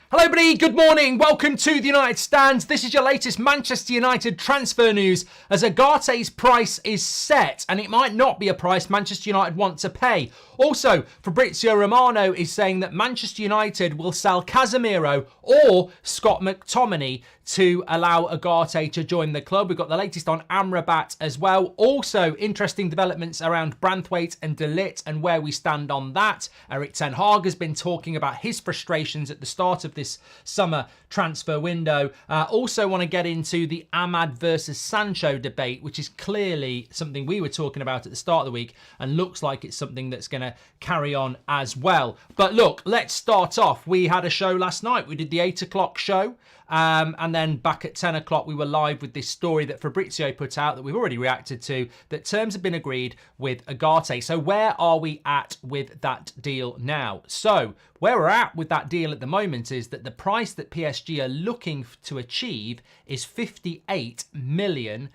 Hello everybody, good morning, welcome to the United Stands. This is your latest Manchester United transfer news as Ugarte's price is set and it might not be a price Manchester United want to pay. Also, Fabrizio Romano is saying that Manchester United will sell Casemiro or Scott McTominay to allow Ugarte to join the club. We've got the latest on Amrabat as well. Also, interesting developments around Branthwaite and De Ligt and where we stand on that. Erik ten Hag has been talking about his frustrations at the start of this summer transfer window. Also want to get into the Ahmad versus Sancho debate, which is clearly something we were talking about at the start of the week and looks like it's something that's going to carry on as well. But look, let's start off. We had a show last night. We did the 8 o'clock show. And then back at 10 o'clock, we were live with this story that Fabrizio put out that we've already reacted to, that terms have been agreed with Ugarte. So where are we at with that deal now? So where we're at with that deal at the moment is that the price that PSG are looking to achieve is £58 million,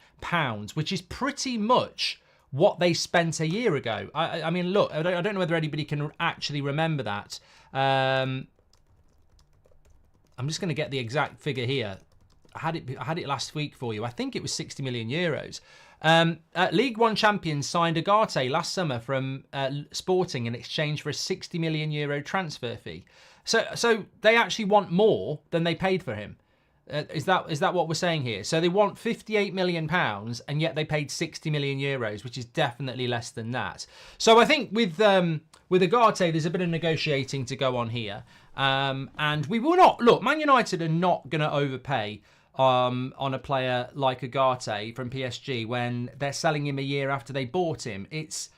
which is pretty much what they spent a year ago. I mean, look, I don't know whether anybody can actually remember that. I'm just going to get the exact figure here. I had it last week for you. I think it was 60 million euros. League One champions signed Ugarte last summer from Sporting in exchange for a 60 million euro transfer fee. So they actually want more than they paid for him. Is that what we're saying here? So they want £58 million and yet they paid 60 million euros, which is definitely less than that. So I think with Ugarte, there's a bit of negotiating to go on here. And we will not, look, Man United are not going to overpay on a player like Ugarte from PSG when they're selling him a year after they bought him. It's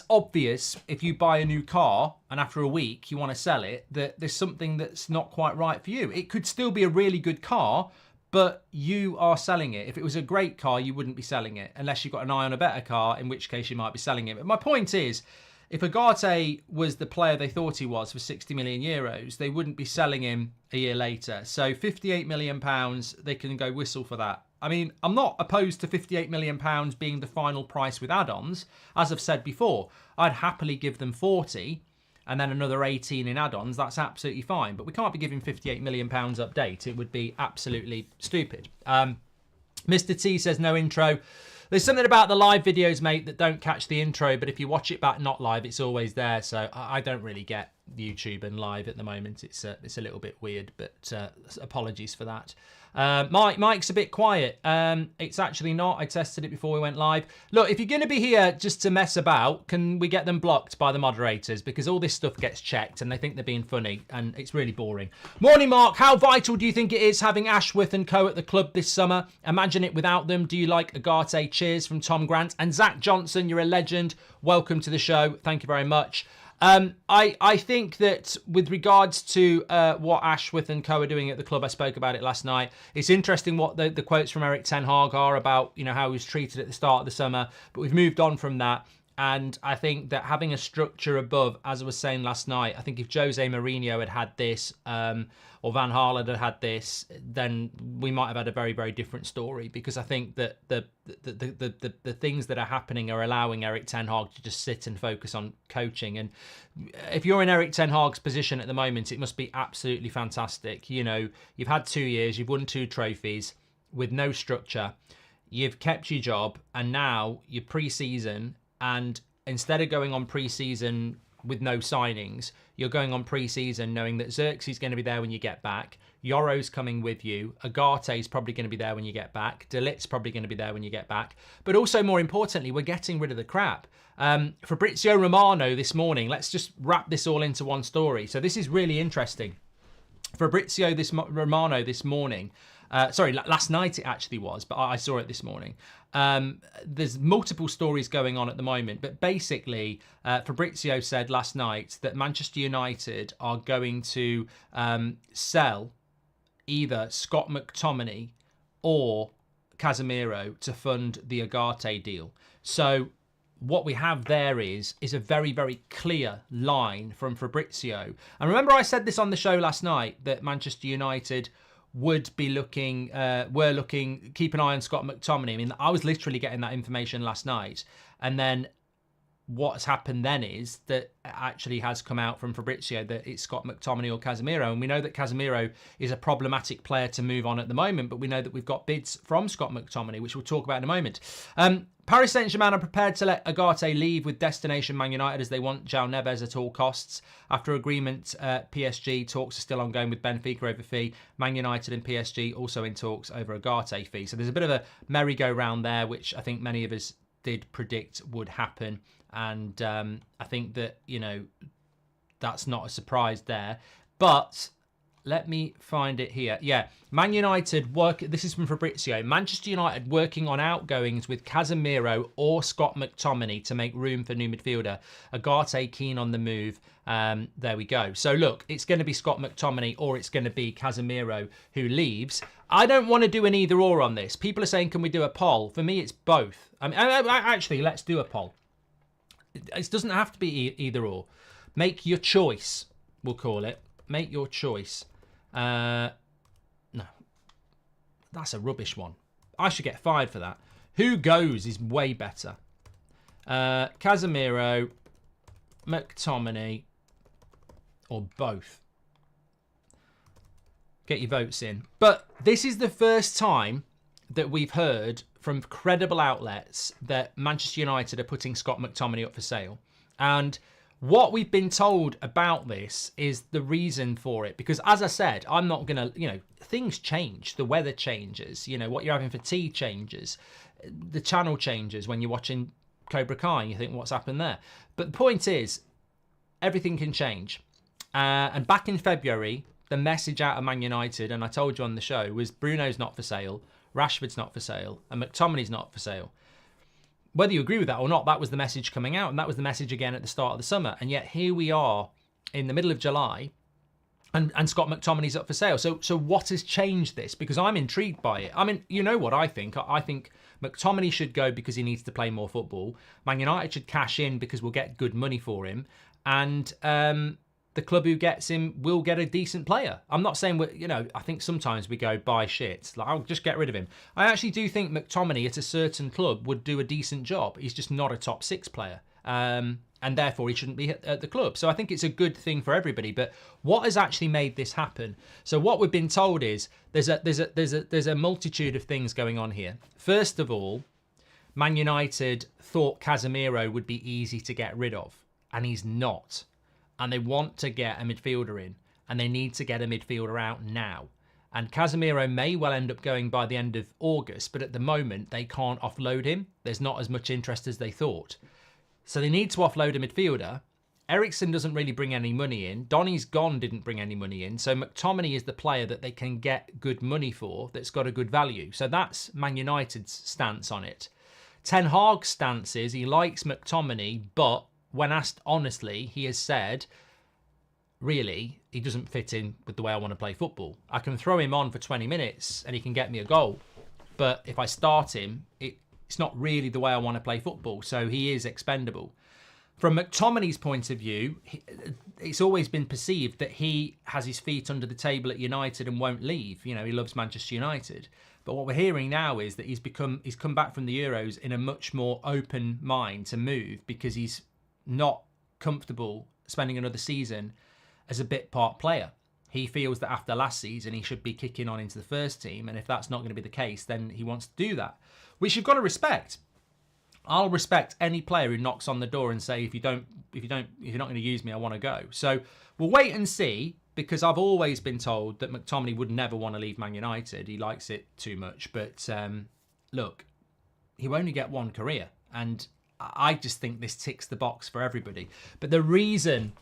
obvious if you buy a new car and after a week you want to sell it, that there's something that's not quite right for you. It could still be a really good car, but you are selling it. If it was a great car, you wouldn't be selling it unless you've got an eye on a better car, in which case you might be selling it. But my point is, if Ugarte was the player they thought he was for 60 million euros, they wouldn't be selling him a year later. So £58 million, they can go whistle for that. I mean, I'm not opposed to £58 million being the final price with add-ons. As I've said before, I'd happily give them 40 and then another 18 in add-ons. That's absolutely fine. But we can't be giving £58 million update. It would be absolutely stupid. Mr. T says no intro. There's something about the live videos, mate, that don't catch the intro, but if you watch it back not live, it's always there. So I don't really get YouTube and live at the moment. It's a little bit weird, but apologies for that. Mike's a bit quiet. It's actually not. I tested it before we went live. Look, if you're going to be here just to mess about, can we get them blocked by the moderators? Because all this stuff gets checked and they think they're being funny and it's really boring. Morning, Mark. How vital do you think it is having Ashworth and co at the club this summer? Imagine it without them. Do you like Ugarte? Cheers from Tom Grant. And Zach Johnson, you're a legend. Welcome to the show. Thank you very much. I think that with regards to what Ashworth and co are doing at the club, I spoke about it last night. It's interesting what the quotes from Erik ten Hag are about, you know, how he was treated at the start of the summer, but we've moved on from that. And I think that having a structure above, as I was saying last night, I think if Jose Mourinho had had this, or Van Gaal had had this, then we might have had a very, very different story. Because I think that the things that are happening are allowing Erik ten Hag to just sit and focus on coaching. And if you're in Erik ten Hag's position at the moment, it must be absolutely fantastic. You know, you've had 2 years, you've won 2 trophies with no structure, you've kept your job, and now you're pre-season. And instead of going on pre-season with no signings, you're going on pre-season knowing that Xerxes is going to be there when you get back. Yoro's coming with you. Ugarte's probably going to be there when you get back. De Ligt's probably going to be there when you get back. But also, more importantly, we're getting rid of the crap. Fabrizio Romano this morning, let's just wrap this all into one story. So this is really interesting. Fabrizio Romano this morning, last night it actually was, but I saw it this morning. There's multiple stories going on at the moment, but basically Fabrizio said last night that Manchester United are going to sell either Scott McTominay or Casemiro to fund the Ugarte deal. So what we have there is a very, very clear line from Fabrizio. And remember I said this on the show last night, that Manchester United would be looking, keep an eye on Scott McTominay. I mean, I was literally getting that information last night. And then what's happened then is that it actually has come out from Fabrizio that it's Scott McTominay or Casemiro. And we know that Casemiro is a problematic player to move on at the moment, but we know that we've got bids from Scott McTominay, which we'll talk about in a moment. Paris Saint-Germain are prepared to let Ugarte leave with destination Man United as they want João Neves at all costs. After agreement, PSG talks are still ongoing with Benfica over fee. Man United and PSG also in talks over Ugarte fee. So there's a bit of a merry-go-round there, which I think many of us did predict would happen. And I think that, you know, that's not a surprise there. But let me find it here. Yeah, Man United this is from Fabrizio. Manchester United working on outgoings with Casemiro or Scott McTominay to make room for new midfielder. Ugarte keen on the move. There we go. So look, it's going to be Scott McTominay or it's going to be Casemiro who leaves. I don't want to do an either or on this. People are saying, can we do a poll? For me, it's both. I mean, actually, let's do a poll. It doesn't have to be either or. Make your choice, we'll call it. Make your choice. No, that's a rubbish one. I should get fired for that. Who goes is way better. Casemiro, McTominay, or both. Get your votes in. But this is the first time that we've heard from credible outlets that Manchester United are putting Scott McTominay up for sale. And what we've been told about this is the reason for it. Because as I said, I'm not going to, you know, things change. The weather changes. You know, what you're having for tea changes. The channel changes when you're watching Cobra Kai and you think, what's happened there? But the point is, everything can change. And back in February, the message out of Man United, and I told you on the show, was Bruno's not for sale, Rashford's not for sale, and McTominay's not for sale. Whether you agree with that or not, that was the message coming out, and that was the message again at the start of the summer. And yet here we are in the middle of July, and Scott McTominay's up for sale. So what has changed this? Because I'm intrigued by it. I mean, you know what I think. I think McTominay should go because he needs to play more football. Man United should cash in because we'll get good money for him. And the club who gets him will get a decent player. I'm not saying, you know, I think sometimes we go buy shit. Like, I'll just get rid of him. I actually do think McTominay at a certain club would do a decent job. He's just not a top 6 player. And therefore he shouldn't be at the club. So I think it's a good thing for everybody. But what has actually made this happen? So what we've been told is there's a multitude of things going on here. First of all, Man United thought Casemiro would be easy to get rid of, and he's not. And they want to get a midfielder in, and they need to get a midfielder out now. And Casemiro may well end up going by the end of August, but at the moment they can't offload him. There's not as much interest as they thought. So they need to offload a midfielder. Eriksen doesn't really bring any money in. Donny's gone didn't bring any money in. So McTominay is the player that they can get good money for that's got a good value. So that's Man United's stance on it. Ten Hag's stance is he likes McTominay, but when asked honestly, he has said, really, he doesn't fit in with the way I want to play football. I can throw him on for 20 minutes and he can get me a goal. But if I start him, it's not really the way I want to play football. So he is expendable. From McTominay's point of view, it's always been perceived that he has his feet under the table at United and won't leave. You know, he loves Manchester United. But what we're hearing now is that he's come back from the Euros in a much more open mind to move because he's not comfortable spending another season as a bit part player. He feels that after last season he should be kicking on into the first team, and if that's not going to be the case, then he wants to do that, which you've got to respect. I'll respect any player who knocks on the door and say, if you're not going to use me, I want to go. So we'll wait and see, because I've always been told that McTominay would never want to leave Man United. He likes it too much. But look, he will only get one career, and I just think this ticks the box for everybody. But the reason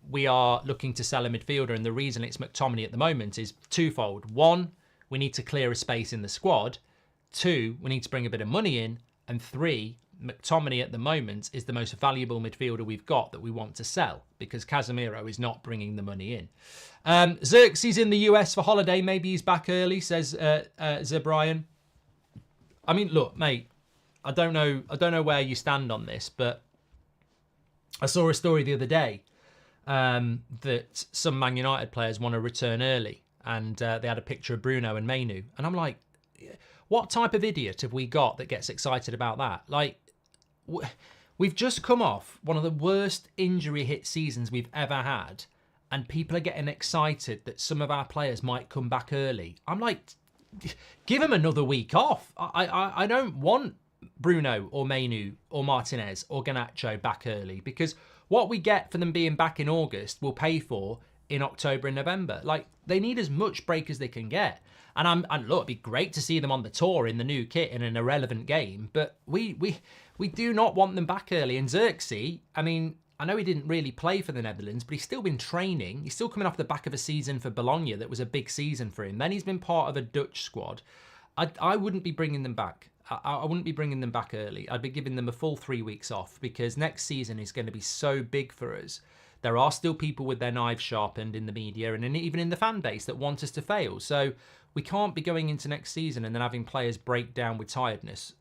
we are looking to sell a midfielder and the reason it's McTominay at the moment is twofold. One, we need to clear a space in the squad. Two, we need to bring a bit of money in. And three, McTominay at the moment is the most valuable midfielder we've got that we want to sell because Casemiro is not bringing the money in. Xerxes in the US for holiday. Maybe he's back early, says Zebrian. I mean, look, mate, I don't know where you stand on this, but I saw a story the other day that some Man United players want to return early, and they had a picture of Bruno and Mainu, and I'm like, what type of idiot have we got that gets excited about that? Like, We've just come off one of the worst injury hit seasons we've ever had, and people are getting excited that some of our players might come back early. I'm like, give them another week off. I don't want Bruno or Mainu or Martinez or Garnacho back early, because what we get for them being back in August we'll pay for in October and November. Like, they need as much break as they can get. And look, it'd be great to see them on the tour in the new kit in an irrelevant game, but we do not want them back early. And Xerxes, I mean, I know he didn't really play for the Netherlands, but he's still been training. He's still coming off the back of a season for Bologna that was a big season for him. Then he's been part of a Dutch squad. I wouldn't be bringing them back. I wouldn't be bringing them back early. I'd be giving them a full 3 weeks off, because next season is going to be so big for us. There are still people with their knives sharpened in the media and even in the fan base that want us to fail. So we can't be going into next season and then having players break down with tiredness.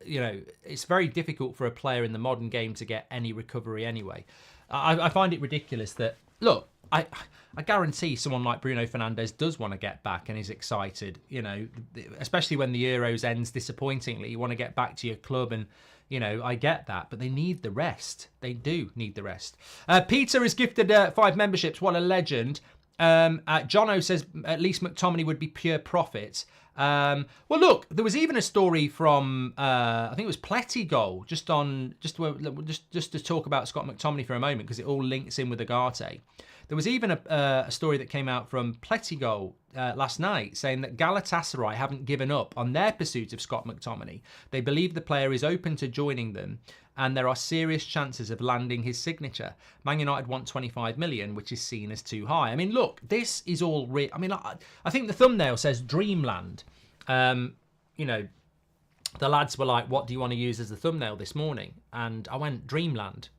You know, it's very difficult for a player in the modern game to get any recovery anyway. I find it ridiculous that, look, I guarantee someone like Bruno Fernandes does want to get back and is excited, you know, especially when the Euros ends disappointingly. You want to get back to your club, and, you know, I get that, but they need the rest. They do need the rest. Peter is gifted 5 memberships. What a legend. Jono says at least McTominay would be pure profit. Well, look, there was even a story from I think it was Pletty just to talk about Scott McTominay for a moment, because it all links in with Ugarte. There was even a story that came out from Pletty last night saying that Galatasaray haven't given up on their pursuit of Scott McTominay. They believe the player is open to joining them, and there are serious chances of landing his signature. Man United want 25 million, which is seen as too high. I mean, look, this is all I mean, I think the thumbnail says Dreamland. You know, the lads were like, what do you want to use as the thumbnail this morning? And I went, Dreamland.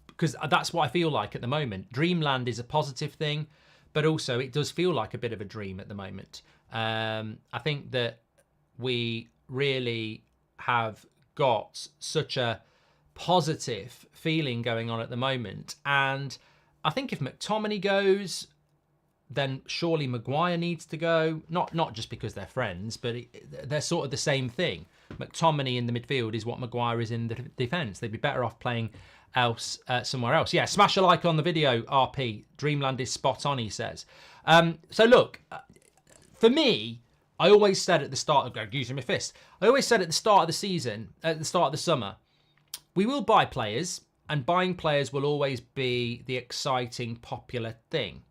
Because that's what I feel like at the moment. Dreamland is a positive thing, but also it does feel like a bit of a dream at the moment. I think that we really have got such a positive feeling going on at the moment. And I think if McTominay goes, then surely Maguire needs to go. Not just because they're friends, but they're sort of the same thing. McTominay in the midfield is what Maguire is in the defence. They'd be better off playing somewhere else. Yeah, smash a like on the video, RP. Dreamland is spot on, he says. So look, for me, I always said at the start of using my fist. I always said at the start of the season, at the start of the summer, we will buy players, and buying players will always be the exciting, popular thing.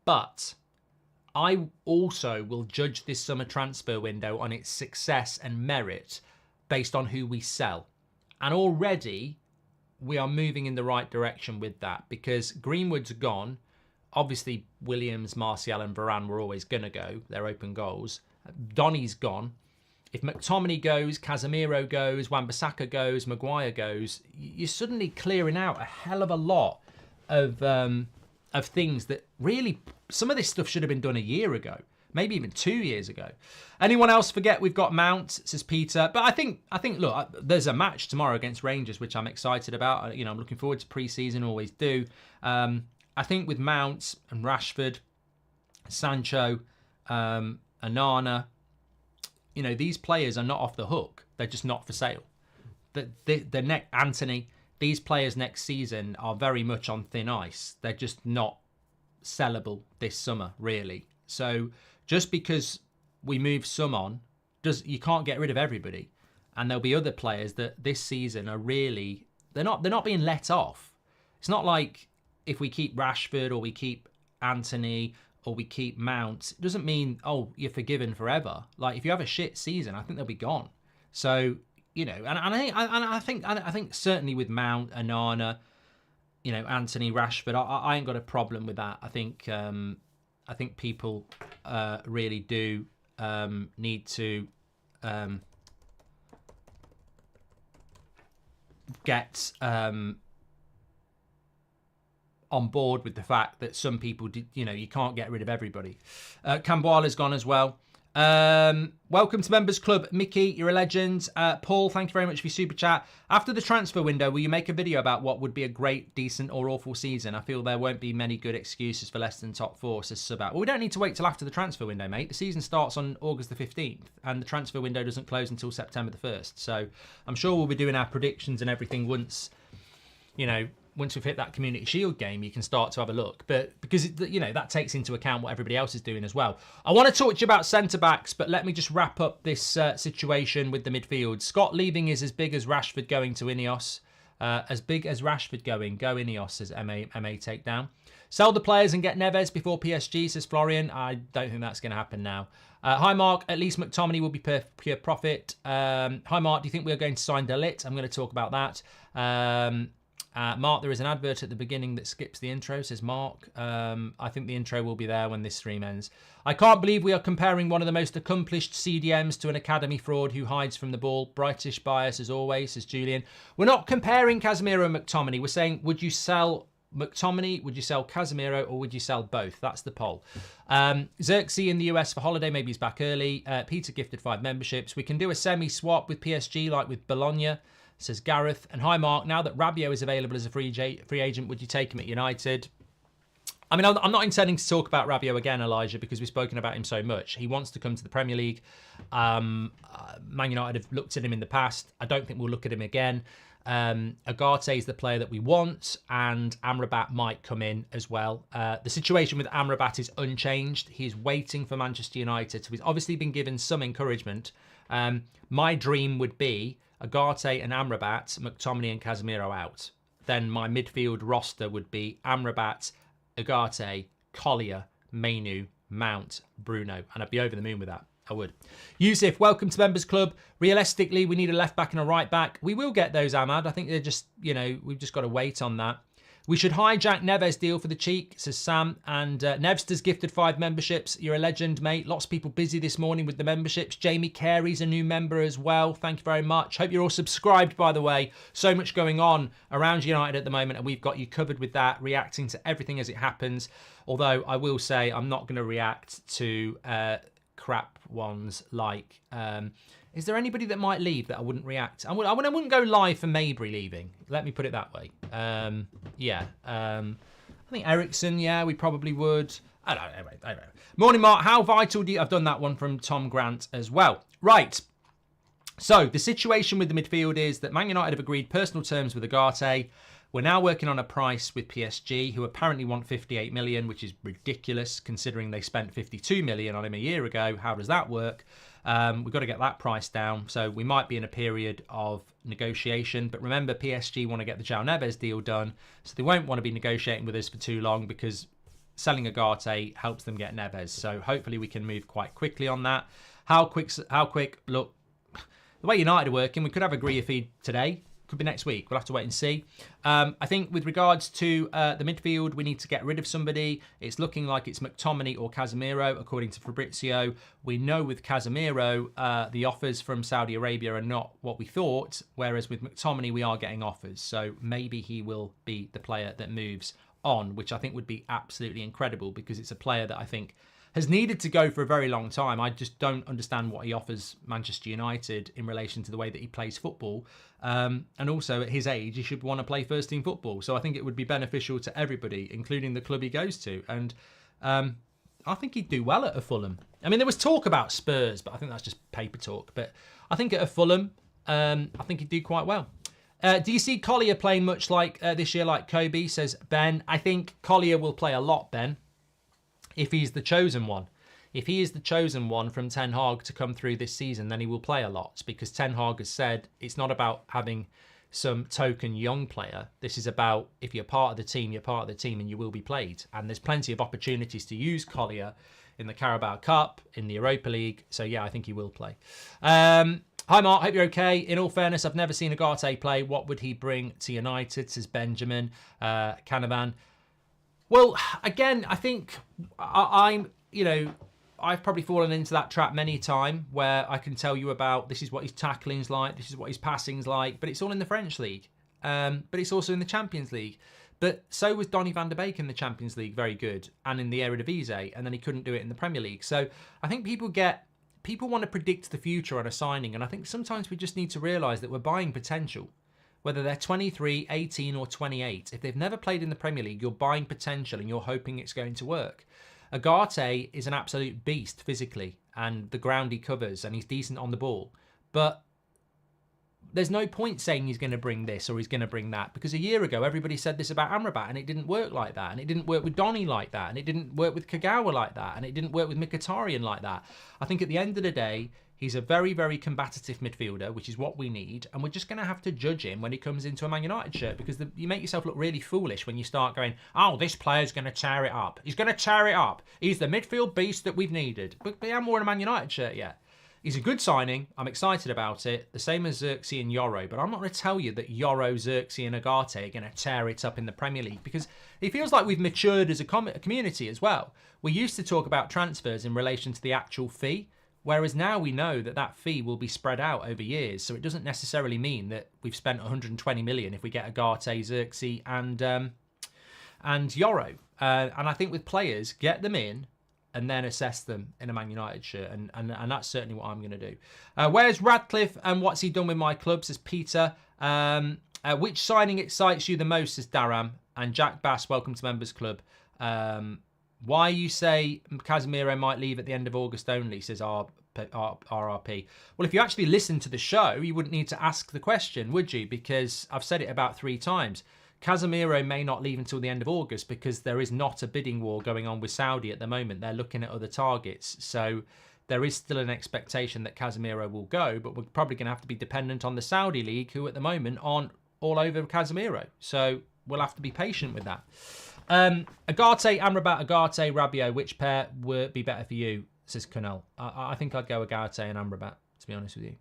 But I also will judge this summer transfer window on its success and merit based on who we sell. And already we are moving in the right direction with that, because Greenwood's gone. Obviously, Williams, Martial and Varane were always going to go. They're open goals. Donny's gone. If McTominay goes, Casemiro goes, Wan-Bissaka goes, Maguire goes, you're suddenly clearing out a hell of a lot of things that really, some of this stuff should have been done a year ago, maybe even 2 years ago. Anyone else forget we've got Mount, says Peter. But I think, look, there's a match tomorrow against Rangers, which I'm excited about. You know, I'm looking forward to pre-season, always do. I think with Mount and Rashford, Sancho, Onana, you know, these players are not off the hook. They're just not for sale. Anthony, these players next season are very much on thin ice. They're just not sellable this summer, really. So just because we move some on, you can't get rid of everybody. And there'll be other players that this season are really, they're not being let off. It's not like if we keep Rashford or we keep Anthony or we keep Mount, it doesn't mean, oh, you're forgiven forever. Like, if you have a shit season, I think they'll be gone. So, you know, and I think certainly with Mount, Onana, you know, Anthony, Rashford, I ain't got a problem with that. I think people really do need to get on board with the fact that some people, you know, you can't get rid of everybody. Camboila's gone as well. Welcome to Members Club. Mickey, you're a legend. Paul, thank you very much for your super chat. After the transfer window, will you make a video about what would be a great, decent or awful season? I feel there won't be many good excuses for less than top four, says Subat. Well, we don't need to wait till after the transfer window, mate. The season starts on August the 15th and the transfer window doesn't close until September the 1st. So I'm sure we'll be doing our predictions and everything once, once we've hit that Community Shield game, you can start to have a look. But because, that takes into account what everybody else is doing as well. I want to talk to you about centre-backs, but let me just wrap up this situation with the midfield. Scott leaving is as big as Rashford going to Ineos. As big as Rashford going. Go Ineos, says MA Takedown. Sell the players and get Neves before PSG, says Florian. I don't think that's going to happen now. Hi, Mark. At least McTominay will be pure profit. Hi, Mark. Do you think we are going to sign De Ligt? I'm going to talk about that. Mark, there is an advert at the beginning that skips the intro, says Mark. I think the intro will be there when this stream ends. I can't believe we are comparing one of the most accomplished CDMs to an academy fraud who hides from the ball. British bias as always, says Julian. We're not comparing Casemiro and McTominay. We're saying, would you sell McTominay, would you sell Casemiro, or would you sell both? That's the poll. Xerxes in the US for holiday. Maybe he's back early. Peter gifted 5 memberships. We can do a semi-swap with PSG like with Bologna, says Gareth. And hi, Mark. Now that Rabiot is available as a free agent, would you take him at United? I mean, I'm not intending to talk about Rabiot again, Elijah, because we've spoken about him so much. He wants to come to the Premier League. Man United have looked at him in the past. I don't think we'll look at him again. Ugarte is the player that we want, and Amrabat might come in as well. The situation with Amrabat is unchanged. He's waiting for Manchester United, so he's obviously been given some encouragement. My dream would be Ugarte and Amrabat, McTominay and Casemiro out. Then my midfield roster would be Amrabat, Ugarte, Collier, Mainu, Mount, Bruno. And I'd be over the moon with that. I would. Yusuf, welcome to Members Club. Realistically, we need a left back and a right back. We will get those, Ahmad. I think they're just, we've just got to wait on that. We should hijack Neves deal for the cheek, says Sam. And Nevster's gifted 5 memberships. You're a legend, mate. Lots of people busy this morning with the memberships. Jamie Carey's a new member as well. Thank you very much. Hope you're all subscribed, by the way. So much going on around United at the moment, and we've got you covered with that, reacting to everything as it happens. Although I will say I'm not going to react to crap ones like... is there anybody that might leave that I wouldn't react? I wouldn't go live for Mabry leaving. Let me put it that way. I think Ericsson, yeah, we probably would. I don't know. Morning, Mark. How vital do you... I've done that one from Tom Grant as well. Right. So the situation with the midfield is that Man United have agreed personal terms with Ugarte. We're now working on a price with PSG, who apparently want 58 million, which is ridiculous considering they spent 52 million on him a year ago. How does that work? We've got to get that price down. So we might be in a period of negotiation. But remember, PSG want to get the João Neves deal done. So they won't want to be negotiating with us for too long because selling Ugarte helps them get Neves. So hopefully we can move quite quickly on that. How quick? Look, the way United are working, we could have a Greer feed today. Could be next week. We'll have to wait and see. I think with regards to the midfield, we need to get rid of somebody. It's looking like it's McTominay or Casemiro, according to Fabrizio. We know with Casemiro, the offers from Saudi Arabia are not what we thought, whereas with McTominay, we are getting offers. So maybe he will be the player that moves on, which I think would be absolutely incredible because it's a player that I think has needed to go for a very long time. I just don't understand what he offers Manchester United in relation to the way that he plays football. And also at his age, he should want to play first team football. So I think it would be beneficial to everybody, including the club he goes to. And I think he'd do well at a Fulham. I mean, there was talk about Spurs, but I think that's just paper talk. But I think at a Fulham, I think he'd do quite well. Do you see Collier playing much like this year like Kobe, says Ben? I think Collier will play a lot, Ben, if he's the chosen one. If he is the chosen one from Ten Hag to come through this season, then he will play a lot because Ten Hag has said it's not about having some token young player. This is about if you're part of the team, you're part of the team and you will be played. And there's plenty of opportunities to use Collier in the Carabao Cup, in the Europa League. So yeah, I think he will play. Hi Mark, hope you're okay. In all fairness, I've never seen Ugarte play. What would he bring to United, says Benjamin Canavan. Well, again, I think I've probably fallen into that trap many a time where I can tell you about this is what his tackling's like, this is what his passing's like, but it's all in the French league. But it's also in the Champions League. But so was Donny van der Beek in the Champions League, very good, and in the Eredivisie, and then he couldn't do it in the Premier League. So I think people get people want to predict the future on a signing, and I think sometimes we just need to realise that we're buying potential. Whether they're 23, 18 or 28, if they've never played in the Premier League, you're buying potential and you're hoping it's going to work. Ugarte is an absolute beast physically, and the ground he covers, and he's decent on the ball. But there's no point saying he's going to bring this or he's going to bring that, because a year ago everybody said this about Amrabat and it didn't work like that, and it didn't work with Donny like that, and it didn't work with Kagawa like that, and it didn't work with Mkhitaryan like that. I think at the end of the day, he's a very, very combative midfielder, which is what we need, and we're just going to have to judge him when he comes into a Man United shirt, because you make yourself look really foolish when you start going, oh, this player's going to tear it up. He's going to tear it up. He's the midfield beast that we've needed. But he hasn't worn a Man United shirt yet. He's a good signing. I'm excited about it. The same as Xerxes and Yoro. But I'm not going to tell you that Yoro, Xerxes and Ugarte are going to tear it up in the Premier League, because it feels like we've matured as a community as well. We used to talk about transfers in relation to the actual fee, whereas now we know that that fee will be spread out over years. So it doesn't necessarily mean that we've spent 120 million if we get Ugarte, Xerxes and Yoro. And I think with players, get them in, and then assess them in a Man United shirt. And that's certainly what I'm going to do. Where's Radcliffe and what's he done with my club, says Peter. Which signing excites you the most, says Daram. And Jack Bass, welcome to Members Club. Why you say Casemiro might leave at the end of August only, says RRP. Well, if you actually listened to the show, you wouldn't need to ask the question, would you? Because I've said it about 3 times. Casemiro may not leave until the end of August because there is not a bidding war going on with Saudi at the moment. They're looking at other targets. So there is still an expectation that Casemiro will go, but we're probably going to have to be dependent on the Saudi League, who at the moment aren't all over Casemiro. So we'll have to be patient with that. Ugarte, Amrabat, Ugarte, Rabiot, which pair would be better for you, says Kunal. I think I'd go Ugarte and Amrabat, to be honest with you.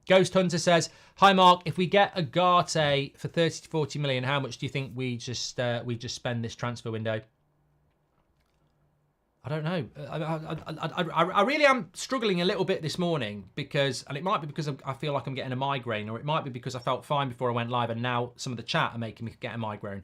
Ghost Hunter says, hi Mark, if we get Ugarte for 30 to 40 million, how much do you think we just spend this transfer window? I don't know. I really am struggling a little bit this morning, because, and it might be because I feel like I'm getting a migraine, or it might be because I felt fine before I went live and now some of the chat are making me get a migraine.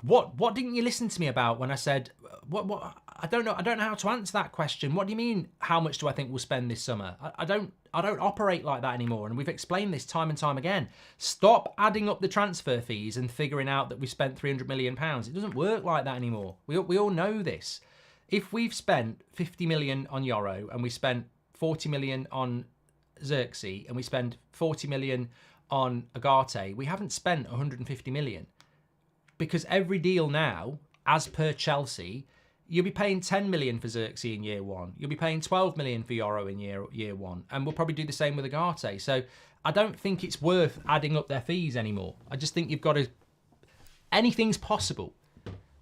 What didn't you listen to me about when I said what I don't know how to answer that question. What do you mean, how much do I think we'll spend this summer? I don't operate like that anymore, and we've explained this time and time again. Stop adding up the transfer fees and figuring out that we spent £300 million. It doesn't work like that anymore. We all know this. If we've spent 50 million on Yoro, and we spent 40 million on Xerxes, and we spend 40 million on Ugarte, we haven't spent 150 million. Because every deal now, as per Chelsea, you'll be paying 10 million for Xerxes in year 1. You'll be paying 12 million for Yoro in year 1. And we'll probably do the same with Ugarte. So I don't think it's worth adding up their fees anymore. I just think you've got to... Anything's possible.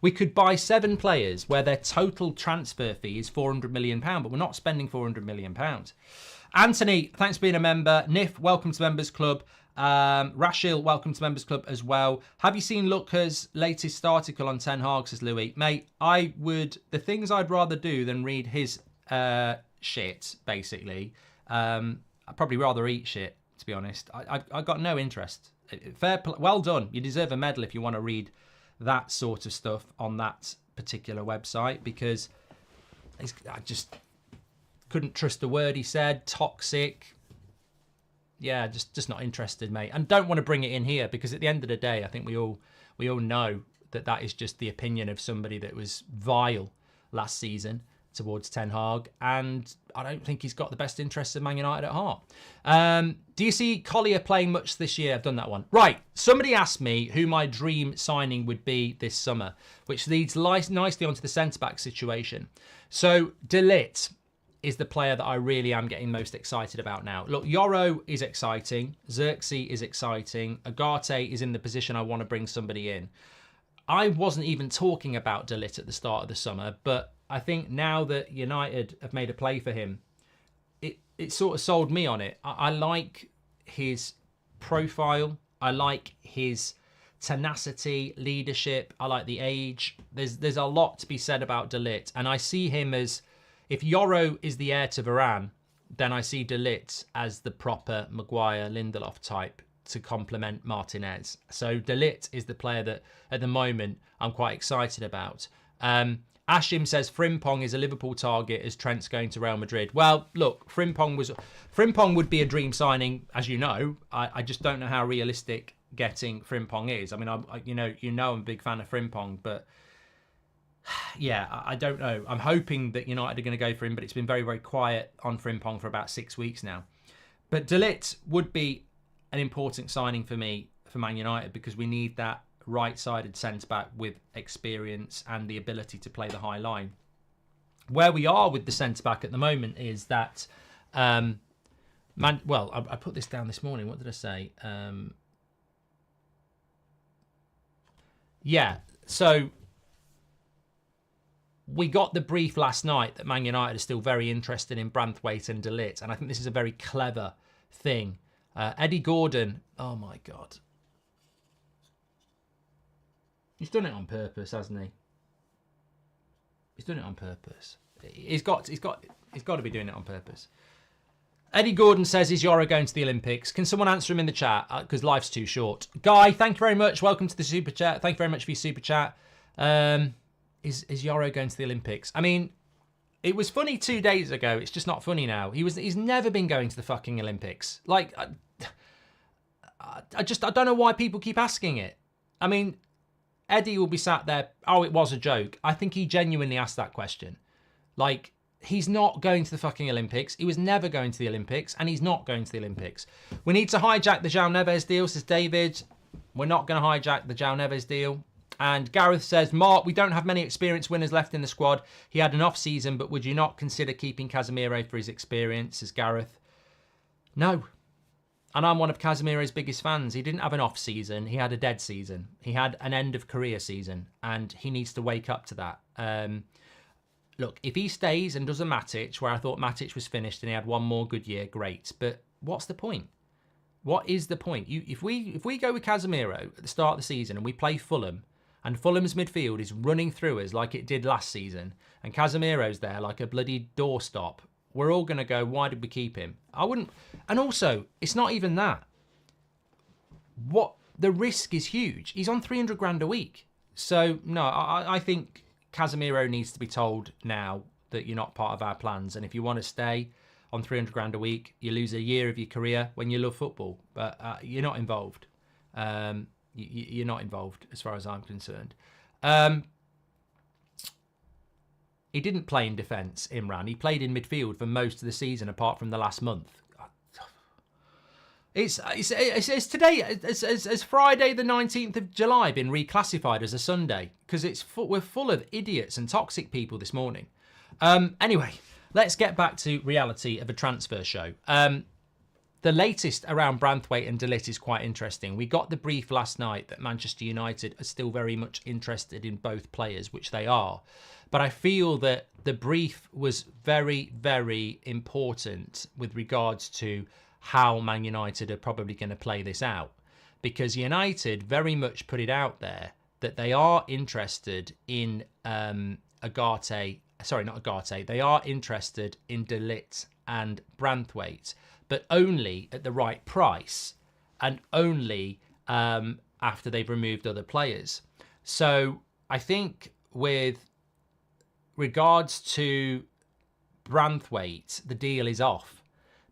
We could buy 7 players where their total transfer fee is £400 million, but we're not spending £400 million. Anthony, thanks for being a member. Nif, welcome to Members Club. Rashil, welcome to Members Club as well. Have you seen Lucas' latest article on Ten Hag, says Louis? Mate, the things I'd rather do than read his shit, basically. I'd probably rather eat shit, to be honest. I got no interest. Well done. You deserve a medal if you want to read that sort of stuff on that particular website, because I just couldn't trust a word he said. Toxic. Yeah, just not interested, mate. And don't want to bring it in here, because at the end of the day, I think we all know that is just the opinion of somebody that was vile last season towards Ten Hag, and I don't think he's got the best interests of Man United at heart. Do you see Collier playing much this year? I've done that one. Right, somebody asked me who my dream signing would be this summer, which leads nicely onto the centre-back situation. So, De Ligt is the player that I really am getting most excited about now. Look, Yoro is exciting. Xerxes is exciting. Ugarte is in the position I want to bring somebody in. I wasn't even talking about De Ligt at the start of the summer, but I think now that United have made a play for him, it sort of sold me on it. I like his profile. I like his tenacity, leadership. I like the age. There's a lot to be said about De Ligt, and I see him as... If Yoro is the heir to Varane, then I see De Ligt as the proper Maguire, Lindelof type to complement Martinez. So De Ligt is the player that, at the moment, I'm quite excited about. Ashim says Frimpong is a Liverpool target as Trent's going to Real Madrid. Well, look, Frimpong would be a dream signing, as you know. I just don't know how realistic getting Frimpong is. I mean, you know, I'm a big fan of Frimpong, but yeah, I don't know. I'm hoping that United are going to go for him, but it's been very, very quiet on Frimpong for about 6 weeks now. But De Ligt would be an important signing for me for Man United, because we need that right-sided centre-back with experience and the ability to play the high line. Where we are with the centre-back at the moment is that, I put this down this morning. What did I say? So we got the brief last night that Man United are still very interested in Branthwaite and De Ligt, and I think this is a very clever thing. Eddie Gordon, oh my God. He's done it on purpose, hasn't he? He's done it on purpose. He's got to be doing it on purpose. Eddie Gordon says, is Yoro going to the Olympics? Can someone answer him in the chat? Because life's too short. Guy, thank you very much. Welcome to the super chat. Thank you very much for your super chat. Is Yoro going to the Olympics? I mean, it was funny 2 days ago. It's just not funny now. He's never been going to the fucking Olympics. Like, I don't know why people keep asking it. I mean, Eddie will be sat there, oh, it was a joke. I think he genuinely asked that question. Like, he's not going to the fucking Olympics. He was never going to the Olympics, and he's not going to the Olympics. We need to hijack the João Neves deal, says David. We're not going to hijack the João Neves deal. And Gareth says, Mark, we don't have many experienced winners left in the squad. He had an off-season, but would you not consider keeping Casemiro for his experience, says Gareth? No. And I'm one of Casemiro's biggest fans. He didn't have an off-season. He had a dead season. He had an end-of-career season, and he needs to wake up to that. Look, if he stays and does a Matic, where I thought Matic was finished and he had one more good year, great. But what's the point? What is the point? If we go with Casemiro at the start of the season and we play Fulham, and Fulham's midfield is running through us like it did last season, and Casemiro's there like a bloody doorstop, we're all going to go, why did we keep him? I wouldn't. And also, it's not even that. The risk is huge. He's on 300 grand a week. So, no, I think Casemiro needs to be told now that you're not part of our plans. And if you want to stay on 300 grand a week, you lose a year of your career when you love football. But you're not involved. You're not involved as far as I'm concerned. He didn't play in defence, Imran. He played in midfield for most of the season, apart from the last month. It's today, as Friday the 19th of July been reclassified as a Sunday? Because we're full of idiots and toxic people this morning. Anyway, let's get back to reality of a transfer show. The latest around Branthwaite and De Ligt is quite interesting. We got the brief last night that Manchester United are still very much interested in both players, which they are. But I feel that the brief was very, very important with regards to how Man United are probably going to play this out. Because United very much put it out there that they are interested in Ugarte. Sorry, not Ugarte. They are interested in De Ligt and Branthwaite, but only at the right price and only after they've removed other players. So I think with regards to Branthwaite, the deal is off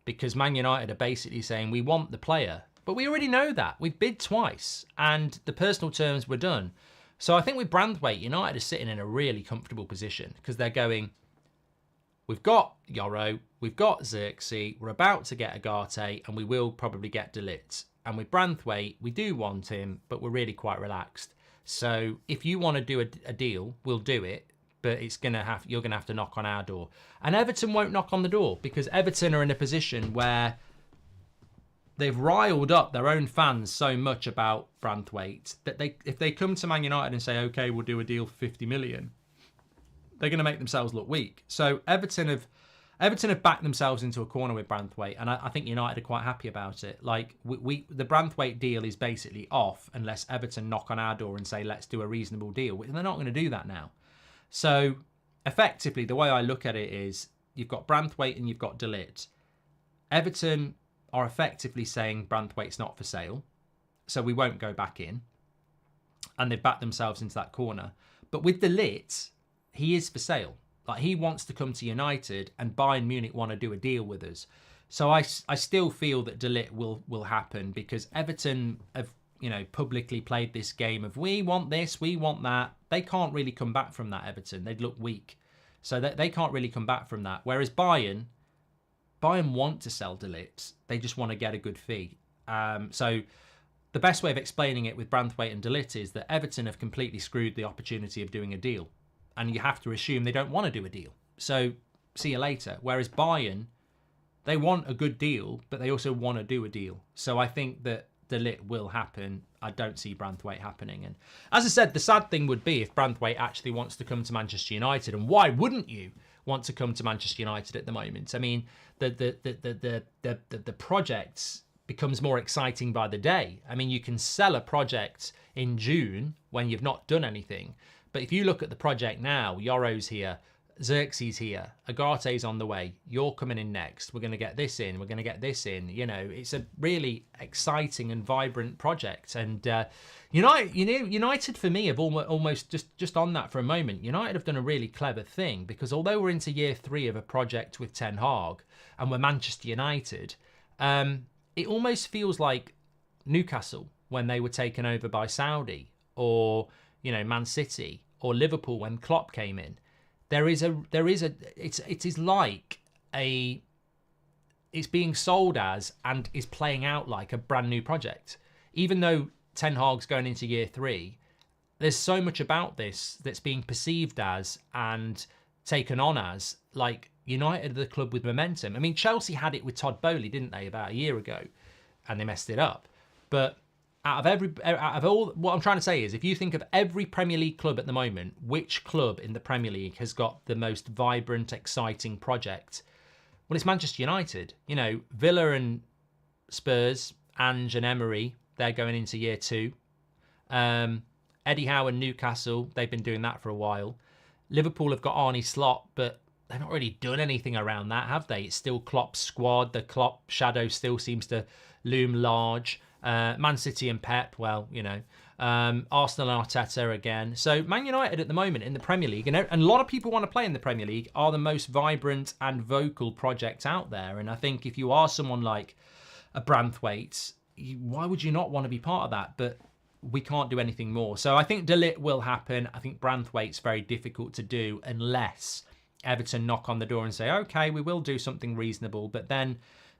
because Man United are basically saying we want the player, but we already know that. We've bid twice and the personal terms were done. So I think with Branthwaite, United are sitting in a really comfortable position because they're going, we've got Yoro, we've got Xerxes, we're about to get Ugarte, and we will probably get De Ligt. And with Branthwaite, we do want him, but we're really quite relaxed. So if you want to do a deal, we'll do it, but you're gonna have to knock on our door. And Everton won't knock on the door because Everton are in a position where they've riled up their own fans so much about Branthwaite that if they come to Man United and say, okay, we'll do a deal for 50 million, they're going to make themselves look weak. So Everton have backed themselves into a corner with Branthwaite, and I think United are quite happy about it. Like the Branthwaite deal is basically off unless Everton knock on our door and say, let's do a reasonable deal. And they're not going to do that now. So effectively, the way I look at it is you've got Branthwaite and you've got De Ligt. Everton are effectively saying Branthwaite's not for sale, so we won't go back in. And they've backed themselves into that corner. But with De Ligt, he is for sale. Like, he wants to come to United, and Bayern Munich want to do a deal with us. So I still feel that De Ligt will happen, because Everton have, publicly played this game of we want this, we want that. They can't really come back from that, Everton. They'd look weak. So they can't really come back from that. Whereas Bayern want to sell De Ligt. They just want to get a good fee. So the best way of explaining it with Branthwaite and De Ligt is that Everton have completely screwed the opportunity of doing a deal. And you have to assume they don't want to do a deal. So see you later. Whereas Bayern, they want a good deal, but they also want to do a deal. So I think that De Ligt will happen. I don't see Branthwaite happening. And as I said, the sad thing would be if Branthwaite actually wants to come to Manchester United. And why wouldn't you want to come to Manchester United at the moment? I mean, the project becomes more exciting by the day. I mean, you can sell a project in June when you've not done anything. But if you look at the project now, Yoro's here, Xerxes here, Ugarte's on the way, you're coming in next, we're going to get this in, we're going to get this in. It's a really exciting and vibrant project. And United for me have almost just on that for a moment, United have done a really clever thing, because although we're into year 3 of a project with Ten Hag and we're Manchester United, it almost feels like Newcastle when they were taken over by Saudi, or Man City, or Liverpool when Klopp came in. It's being sold as, and is playing out like, a brand new project. Even though Ten Hag's going into year 3, there's so much about this that's being perceived as and taken on as like United are the club with momentum. I mean, Chelsea had it with Todd Boehly, didn't they, about a year ago, and they messed it up. But out of all, what I'm trying to say is, if you think of every Premier League club at the moment, which club in the Premier League has got the most vibrant, exciting project? Well, it's Manchester United. Villa and Spurs, Ange and Emery, they're going into year 2. Eddie Howe and Newcastle, they've been doing that for a while. Liverpool have got Arne Slot, but they've not really done anything around that, have they? It's still Klopp's squad. The Klopp shadow still seems to loom large. Man City and Pep, well, Arsenal and Arteta again. So Man United at the moment in the Premier League, and a lot of people want to play in the Premier League, are the most vibrant and vocal project out there. And I think if you are someone like a Branthwaite, why would you not want to be part of that? But we can't do anything more. So I think De Ligt will happen. I think Branthwaite's very difficult to do unless Everton knock on the door and say, okay, we will do something reasonable. But then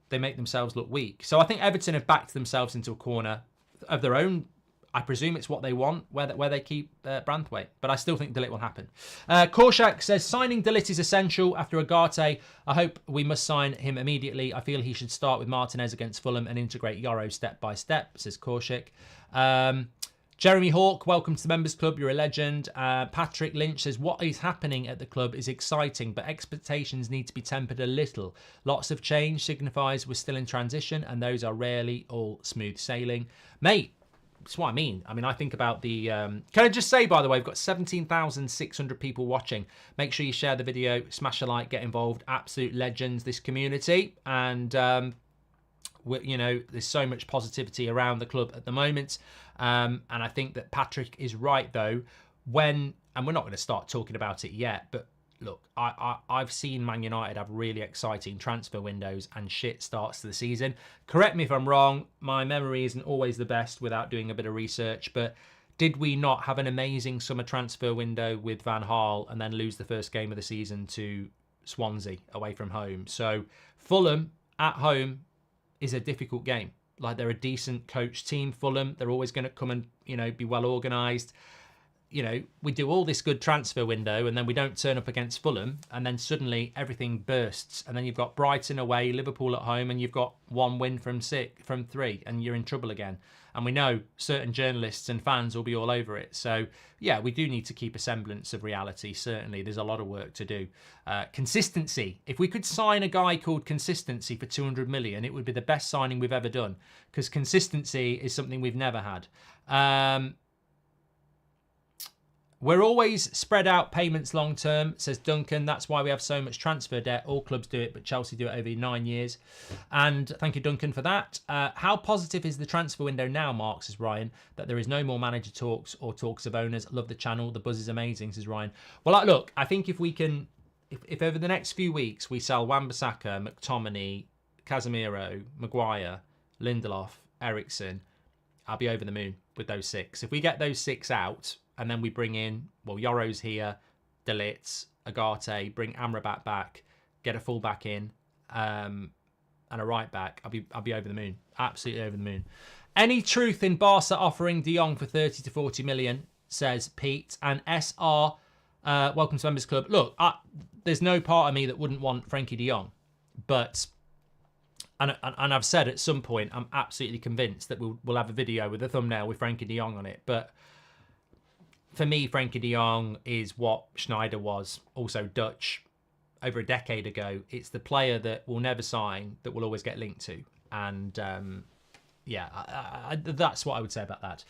they make themselves look weak. So I think Everton have backed themselves into a corner of their own. I presume it's what they want, where they keep Branthwaite. But I still think De Ligt will happen. Korshak says, signing De Ligt is essential after Ugarte. I hope we must sign him immediately. I feel he should start with Martinez against Fulham and integrate Yoro step by step, says Korshak. Jeremy Hawke, welcome to the Members Club. You're a legend. Patrick Lynch says, what is happening at the club is exciting, but expectations need to be tempered a little. Lots of change signifies we're still in transition, and those are rarely all smooth sailing. Mate, that's what I mean. I think about the... Can I just say, by the way, we've got 17,600 people watching. Make sure you share the video, smash a like, get involved. Absolute legends, this community. And... there's so much positivity around the club at the moment. And I think that Patrick is right, though, and we're not going to start talking about it yet, but look, I've seen Man United have really exciting transfer windows and shit starts to the season. Correct me if I'm wrong. My memory isn't always the best without doing a bit of research, but did we not have an amazing summer transfer window with Van Gaal and then lose the first game of the season to Swansea away from home? So Fulham at home is a difficult game. Like, they're a decent coach team, Fulham. They're always going to come and, be well organised. We do all this good transfer window and then we don't turn up against Fulham, and then suddenly everything bursts. And then you've got Brighton away, Liverpool at home, and you've got 1 win from 3, and you're in trouble again. And we know certain journalists and fans will be all over it. So, yeah, we do need to keep a semblance of reality, certainly. There's a lot of work to do. Consistency. If we could sign a guy called Consistency for 200 million, it would be the best signing we've ever done, because consistency is something we've never had. We're always spread out payments long term, says Duncan. That's why we have so much transfer debt. All clubs do it, but Chelsea do it over 9 years. And thank you, Duncan, for that. How positive is the transfer window now, Mark, says Ryan, that there is no more manager talks or talks of owners? Love the channel. The buzz is amazing, says Ryan. Well, look, I think if we can, if over the next few weeks we sell Wan-Bissaka, McTominay, Casemiro, Maguire, Lindelof, Eriksen, I'll be over the moon with those 6. If we get those 6 out, and then we bring in, well, Yoro's here, De Ligt, Ugarte, bring Amrabat back, get a full back in, and a right back. I'll be over the moon. Absolutely over the moon. Any truth in Barca offering De Jong for 30 to 40 million, says Pete. And SR, welcome to Members Club. Look, there's no part of me that wouldn't want Frankie De Jong. But, and I've said at some point, I'm absolutely convinced that we'll have a video with a thumbnail with Frankie De Jong on it. But for me, Frankie De Jong is what Schneider was, also Dutch, over a decade ago. It's the player that will never sign, that will always get linked to. And that's what I would say about that.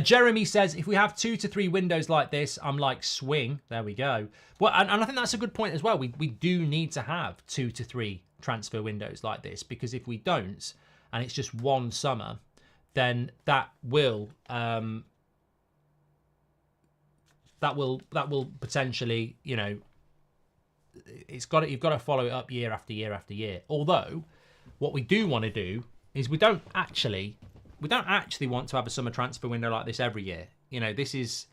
Jeremy says, if we have 2 to 3 windows like this, I'm like, swing. There we go. Well, and I think that's a good point as well. We do need to have 2 to 3 transfer windows like this, because if we don't, and it's just one summer, then that will potentially, you know, you've got to follow it up year after year after year. Although what we do want to do is we don't actually want to have a summer transfer window like this every year. You know, this is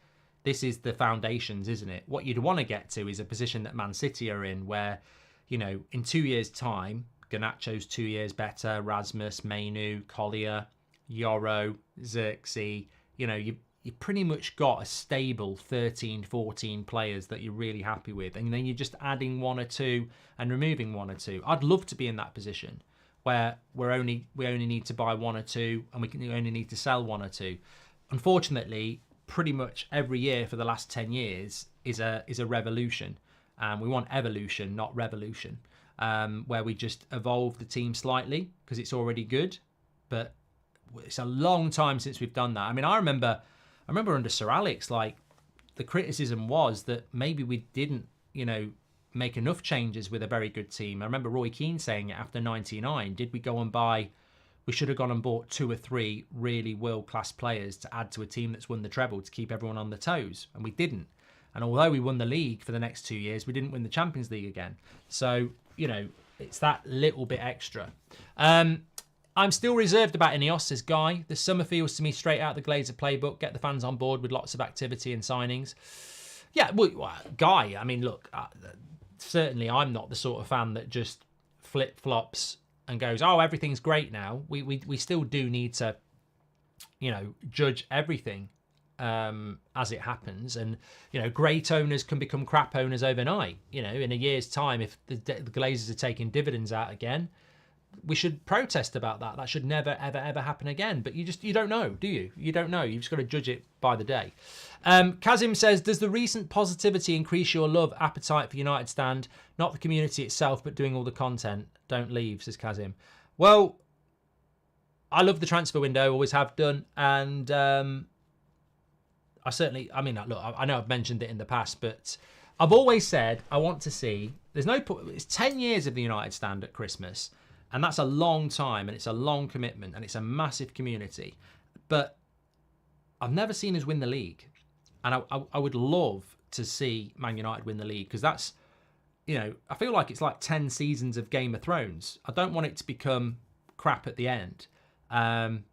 the foundations, isn't it? What you'd want to get to is a position that Man City are in, where, you know, in 2 years' time, Garnacho's 2 years better, Rasmus, Mainu, Collier, Yoro, Xerxes, you know, you pretty much got a stable 13, 14 players that you're really happy with. And then you're just adding 1 or 2 and removing 1 or 2. I'd love to be in that position where we only need to buy 1 or 2 and we only need to sell 1 or 2. Unfortunately, pretty much every year for the last 10 years is a revolution. We want evolution, not revolution, where we just evolve the team slightly because it's already good. But it's a long time since we've done that. I mean, I remember under Sir Alex, like, the criticism was that maybe we didn't, you know, make enough changes with a very good team. I remember Roy Keane saying it after 99. Did we go and we should have gone and bought 2 or 3 really world-class players to add to a team that's won the treble to keep everyone on their toes. And we didn't. And although we won the league for the next 2 years, we didn't win the Champions League again. So, you know, it's that little bit extra. I'm still reserved about Ineos, says Guy. The summer feels to me straight out the Glazer playbook. Get the fans on board with lots of activity and signings. Yeah, well, Guy, I mean, look, certainly I'm not the sort of fan that just flip-flops and goes, oh, everything's great now. We still do need to, you know, judge everything as it happens. And, you know, great owners can become crap owners overnight. You know, in a year's time, if the Glazers are taking dividends out again, we should protest about that. That should never, ever, ever happen again. But you don't know, do you? You don't know. You've just got to judge it by the day. Kazim says, does the recent positivity increase your love, appetite for United Stand? Not the community itself, but doing all the content. Don't leave, says Kazim. Well, I love the transfer window, always have done. And I know I've mentioned it in the past, but I've always said I want to see, it's 10 years of the United Stand at Christmas. And that's a long time, and it's a long commitment, and it's a massive community. But I've never seen us win the league. And I would love to see Man United win the league, because that's, you know, I feel like it's like 10 seasons of Game of Thrones. I don't want it to become crap at the end. And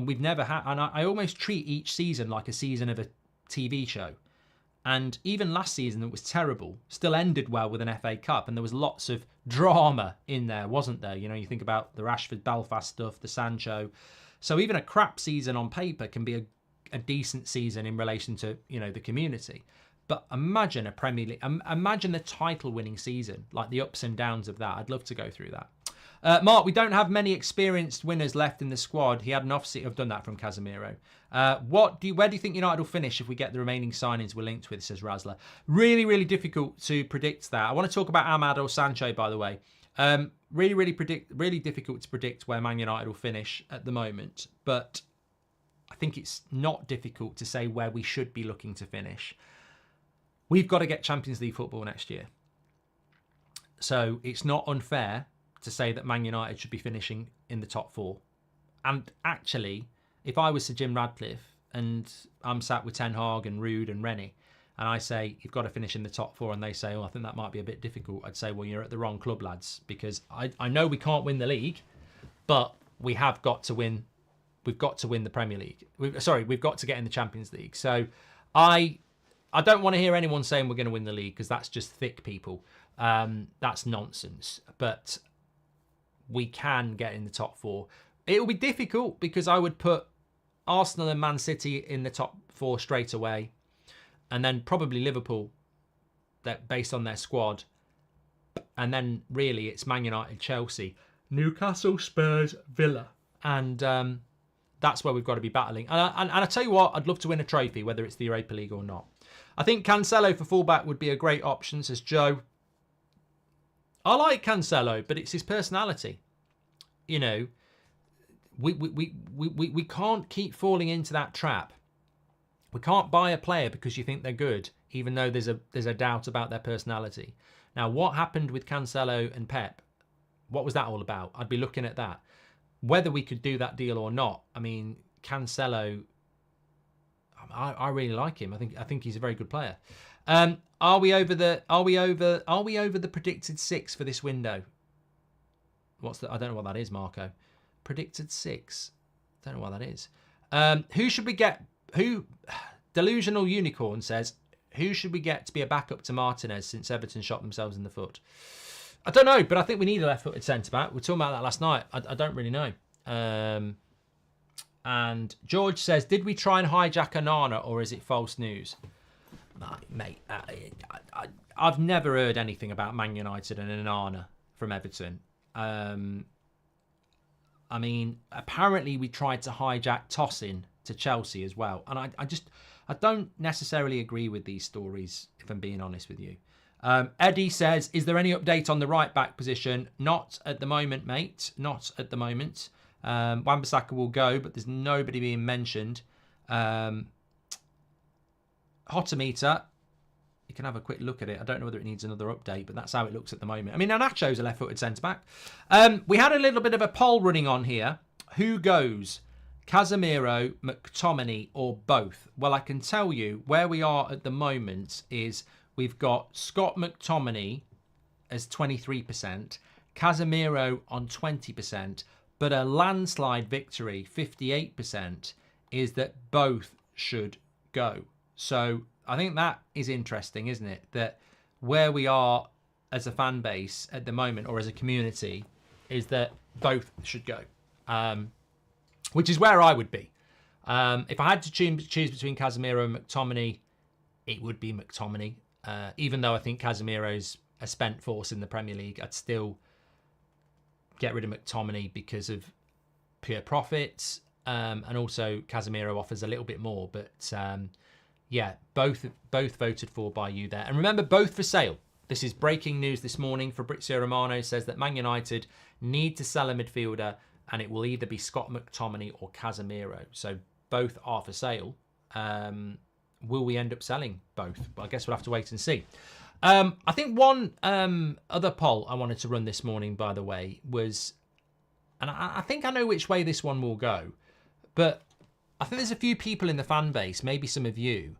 we've never had, and I almost treat each season like a season of a TV show. And even last season, it was terrible, still ended well with an FA Cup. And there was lots of drama in there, wasn't there? You know, you think about the Rashford Belfast stuff, the Sancho. So even a crap season on paper can be a decent season in relation to, you know, the community. But imagine a Premier League, imagine the title winning season, like the ups and downs of that. I'd love to go through that. Mark, we don't have many experienced winners left in the squad. He had an off-seat. I've done that from Casemiro. Where do you think United will finish if we get the remaining signings we're linked with, says Razzler. Really, really difficult to predict that. I want to talk about Ahmad or Sancho, by the way. Really difficult to predict where Man United will finish at the moment. But I think it's not difficult to say where we should be looking to finish. We've got to get Champions League football next year. So it's not unfair to say that Man United should be finishing in the top 4. And actually, if I was Sir Jim Ratcliffe and I'm sat with Ten Hag and Ruud and Rennie, and I say, you've got to finish in the top 4, and they say, oh, I think that might be a bit difficult, I'd say, well, you're at the wrong club, lads, because I know we can't win the league, but we have got to win. We've got to win the Premier League. We've got to get in the Champions League. So I don't want to hear anyone saying we're going to win the league, because that's just thick people. That's nonsense. But we can get in the top 4. It'll be difficult because I would put Arsenal and Man City in the top 4 straight away, and then probably Liverpool, that based on their squad, and then really it's Man United, Chelsea, Newcastle, Spurs, Villa, and that's where we've got to be battling. And I tell you what, I'd love to win a trophy, whether it's the Europa League or not. I think Cancelo for fullback would be a great option, says Joe. I like Cancelo, but it's his personality. You know, we can't keep falling into that trap. We can't buy a player because you think they're good, even though there's a doubt about their personality. Now, what happened with Cancelo and Pep? What was that all about? I'd be looking at that. Whether we could do that deal or not. I mean, Cancelo, I really like him. I think he's a very good player. Are we over the predicted 6 for this window? I don't know what that is, Marco. Predicted 6. Don't know what that is. Who should we get? Delusional Unicorn says, who should we get to be a backup to Martinez since Everton shot themselves in the foot? I don't know, but I think we need a left-footed centre-back. We were talking about that last night. I don't really know. And George says, did we try and hijack Onana, or is it false news? Mate, I've never heard anything about Man United and Onana from Everton. I mean, apparently we tried to hijack Tosin to Chelsea as well. And I don't necessarily agree with these stories, if I'm being honest with you. Eddie says, is there any update on the right back position? Not at the moment, mate. Not at the moment. Wan-Bissaka will go, but there's nobody being mentioned. Hotometer, you can have a quick look at it. I don't know whether it needs another update, but that's how it looks at the moment. I mean, Nacho's a left-footed centre-back. We had a little bit of a poll running on here. Who goes? Casemiro, McTominay, or both? Well, I can tell you where we are at the moment is we've got Scott McTominay as 23%, Casemiro on 20%, but a landslide victory, 58%, is that both should go. So I think that is interesting, isn't it? That where we are as a fan base at the moment, or as a community, is that both should go. Which is where I would be. If I had to choose between Casemiro and McTominay, it would be McTominay. Even though I think Casemiro's a spent force in the Premier League, I'd still get rid of McTominay because of pure profits. And also Casemiro offers a little bit more. But yeah, both voted for by you there. And remember, both for sale. This is breaking news this morning. Fabrizio Romano says that Man United need to sell a midfielder, and it will either be Scott McTominay or Casemiro. So both are for sale. Will we end up selling both? Well, I guess we'll have to wait and see. I think one other poll I wanted to run this morning, by the way, was, and I think I know which way this one will go, but I think there's a few people in the fan base, maybe some of you,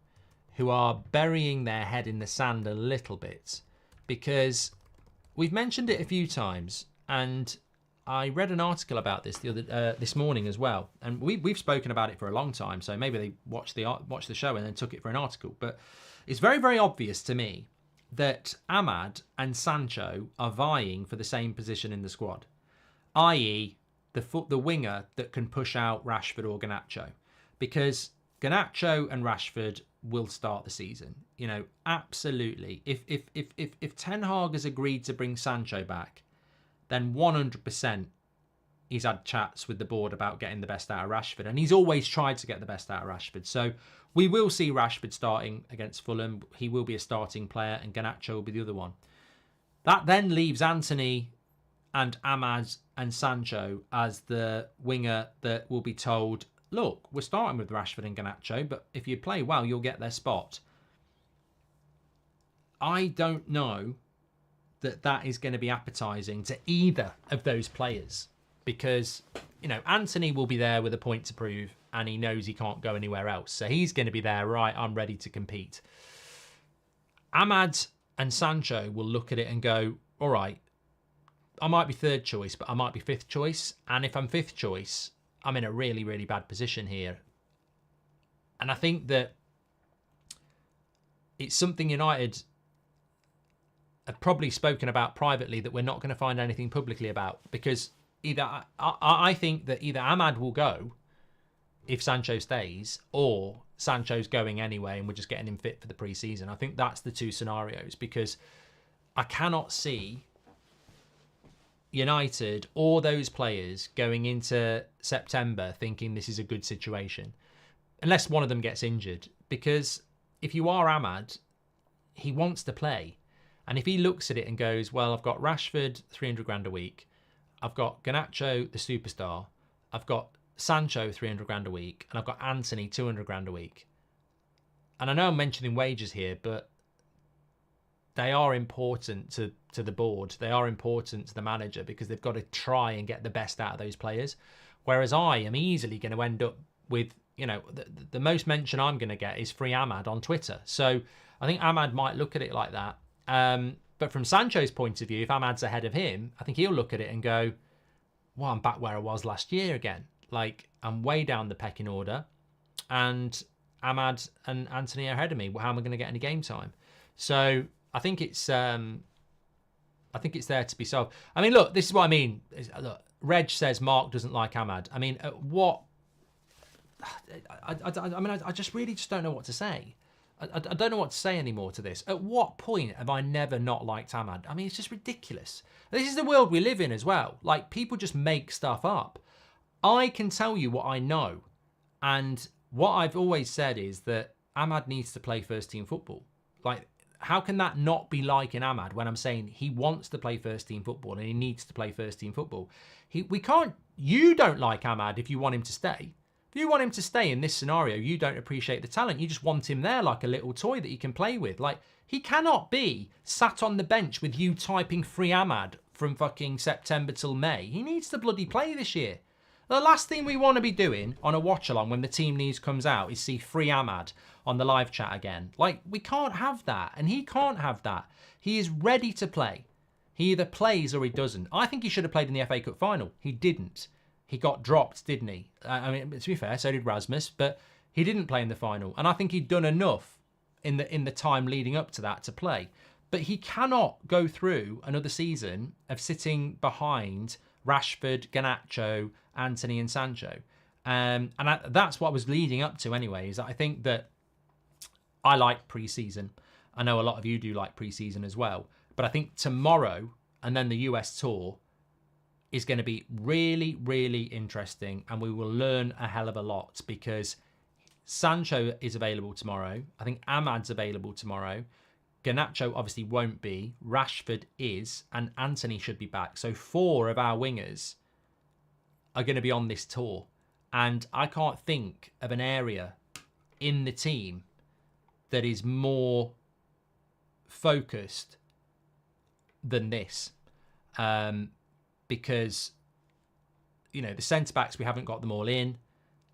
who are burying their head in the sand a little bit, because we've mentioned it a few times, and I read an article about this this morning as well, and we've spoken about it for a long time. So maybe they watched the show and then took it for an article. But it's very, very obvious to me that Ahmad and Sancho are vying for the same position in the squad, i.e., the winger that can push out Rashford or Garnacho, because Garnacho and Rashford will start the season. You know, absolutely. If Ten Hag has agreed to bring Sancho back, then 100% he's had chats with the board about getting the best out of Rashford. And he's always tried to get the best out of Rashford. So we will see Rashford starting against Fulham. He will be a starting player, and Garnacho will be the other one. That then leaves Anthony and Ahmad and Sancho as the winger that will be told, look, we're starting with Rashford and Garnacho, but if you play well, you'll get their spot. I don't know that is going to be appetising to either of those players, because, you know, Anthony will be there with a point to prove and he knows he can't go anywhere else. So he's going to be there, right, I'm ready to compete. Ahmad and Sancho will look at it and go, all right, I might be third choice, but I might be fifth choice. And if I'm fifth choice, I'm in a really, really bad position here. And I think that it's something United have probably spoken about privately that we're not going to find anything publicly about, because either I think that either Ahmad will go if Sancho stays, or Sancho's going anyway and we're just getting him fit for the pre-season. I think that's the two scenarios, because I cannot see United or those players going into September thinking this is a good situation, unless one of them gets injured. Because if you are Ahmad, he wants to play. And if he looks at it and goes, well, I've got Rashford, 300 grand a week. I've got Garnacho, the superstar. I've got Sancho, 300 grand a week. And I've got Anthony, 200 grand a week. And I know I'm mentioning wages here, but they are important to the board. They are important to the manager, because they've got to try and get the best out of those players. Whereas I am easily going to end up with, you know, the most mention I'm going to get is free Ahmad on Twitter. So I think Ahmad might look at it like that. But from Sancho's point of view, if Ahmad's ahead of him, I think he'll look at it and go, well, I'm back where I was last year again. Like, I'm way down the pecking order, and Ahmad and Anthony are ahead of me. How am I going to get any game time? So I think it's there to be solved. I mean, look, this is what I mean. Look, Reg says Mark doesn't like Ahmad. I mean, what? I just really just don't know what to say. I don't know what to say anymore to this. At what point have I never not liked Ahmad? I mean, it's just ridiculous. This is the world we live in as well. Like, people just make stuff up. I can tell you what I know. And what I've always said is that Ahmad needs to play first team football. Like, how can that not be like in Ahmad when I'm saying he wants to play first team football and he needs to play first team football? We can't, you don't like Ahmad if you want him to stay. If you want him to stay in this scenario, you don't appreciate the talent. You just want him there like a little toy that you can play with. Like, he cannot be sat on the bench with you typing free Ahmad from fucking September till May. He needs to bloody play this year. The last thing we want to be doing on a watch-along when the team news comes out is see free Ahmad on the live chat again. Like, we can't have that, and he can't have that. He is ready to play. He either plays or he doesn't. I think he should have played in the FA Cup final. He didn't. He got dropped, didn't he? I mean, to be fair, so did Rasmus, but he didn't play in the final. And I think he'd done enough in the time leading up to that to play. But he cannot go through another season of sitting behind Rashford, Garnacho, Anthony and Sancho. That's what I was leading up to anyway, is that I think that I like pre-season. I know a lot of you do like pre-season as well. But I think tomorrow and then the US tour is going to be really, really interesting, and we will learn a hell of a lot, because Sancho is available tomorrow. I think Ahmad's available tomorrow. Garnacho obviously won't be. Rashford is, and Anthony should be back. So 4 of our wingers are going to be on this tour, and I can't think of an area in the team that is more focused than this. Because, you know, the centre-backs, we haven't got them all in.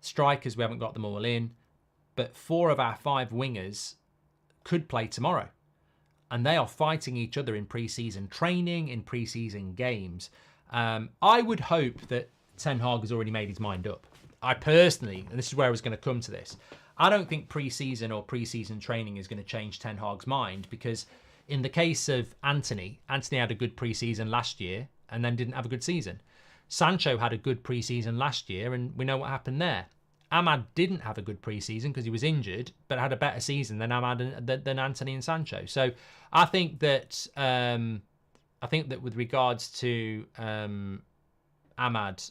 Strikers, we haven't got them all in. But 4 of our 5 wingers could play tomorrow. And they are fighting each other in pre-season training, in pre-season games. I would hope that Ten Hag has already made his mind up. I personally, and this is where I was going to come to this, I don't think pre-season or pre-season training is going to change Ten Hag's mind, because in the case of Anthony had a good pre-season last year and then didn't have a good season. Sancho had a good pre-season last year, and we know what happened there. Ahmad didn't have a good pre-season because he was injured, but had a better season than than Anthony and Sancho. So I think that with regards to Ahmad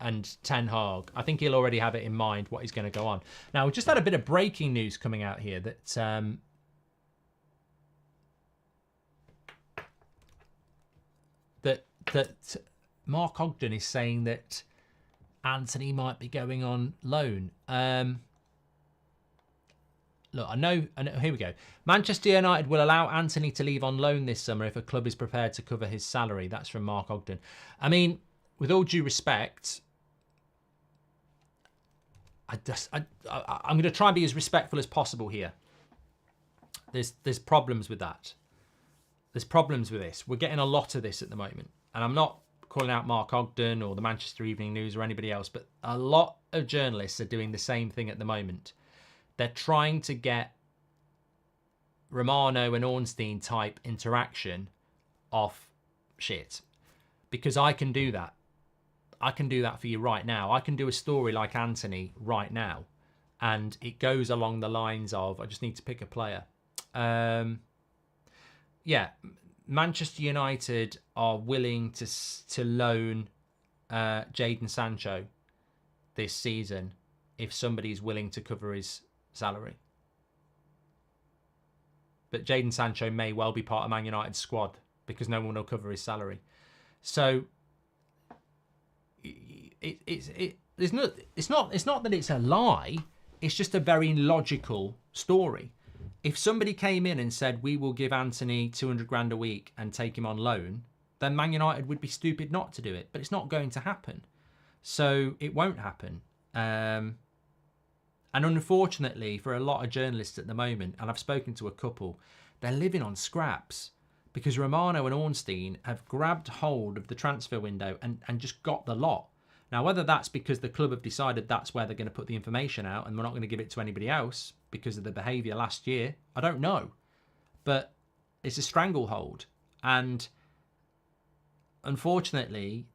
and Ten Hag, I think he'll already have it in mind what he's going to go on. Now, we just had a bit of breaking news coming out here that that Mark Ogden is saying that Anthony might be going on loan. look, I know, here we go. Manchester United will allow Anthony to leave on loan this summer if a club is prepared to cover his salary. That's from Mark Ogden. I mean, with all due respect, I'm going to try and be as respectful as possible here. There's problems with that. There's problems with this. We're getting a lot of this at the moment. And I'm not calling out Mark Ogden or the Manchester Evening News or anybody else, but a lot of journalists are doing the same thing at the moment. They're trying to get Romano and Ornstein type interaction off shit. Because I can do that. I can do that for you right now. I can do a story like Anthony right now. And it goes along the lines of, I just need to pick a player. Yeah, Manchester United are willing to loan Jadon Sancho this season if somebody's willing to cover his salary. But Jadon Sancho may well be part of Man United's squad because no one will cover his salary. So it's not that it's a lie. It's just a very logical story. If somebody came in and said, we will give Anthony 200 grand a week and take him on loan, then Man United would be stupid not to do it. But it's not going to happen. So it won't happen. And unfortunately, for a lot of journalists at the moment, and I've spoken to a couple, they're living on scraps because Romano and Ornstein have grabbed hold of the transfer window and just got the lot. Now, whether that's because the club have decided that's where they're going to put the information out and we're not going to give it to anybody else because of the behaviour last year, I don't know. But it's a stranglehold. And unfortunately,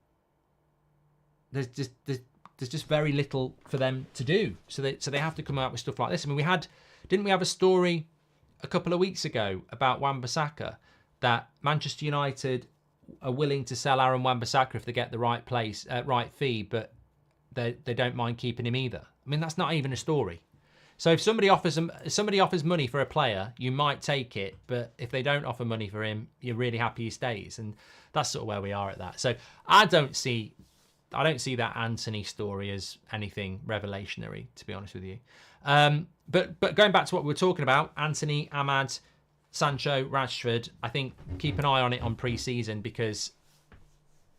there's just very little for them to do. So they have to come out with stuff like this. I mean, didn't we have a story a couple of weeks ago about Wan-Bissaka that Manchester United are willing to sell Aaron Wan-Bissaka if they get the right fee, but they don't mind keeping him either. I mean, that's not even a story. So if somebody offers money for a player, you might take it, but if they don't offer money for him, you're really happy he stays, and that's sort of where we are at that. So I don't see that Anthony story as anything revelationary, to be honest with you. But going back to what we were talking about, Anthony, Ahmad, Sancho, Rashford, I think keep an eye on it on pre-season because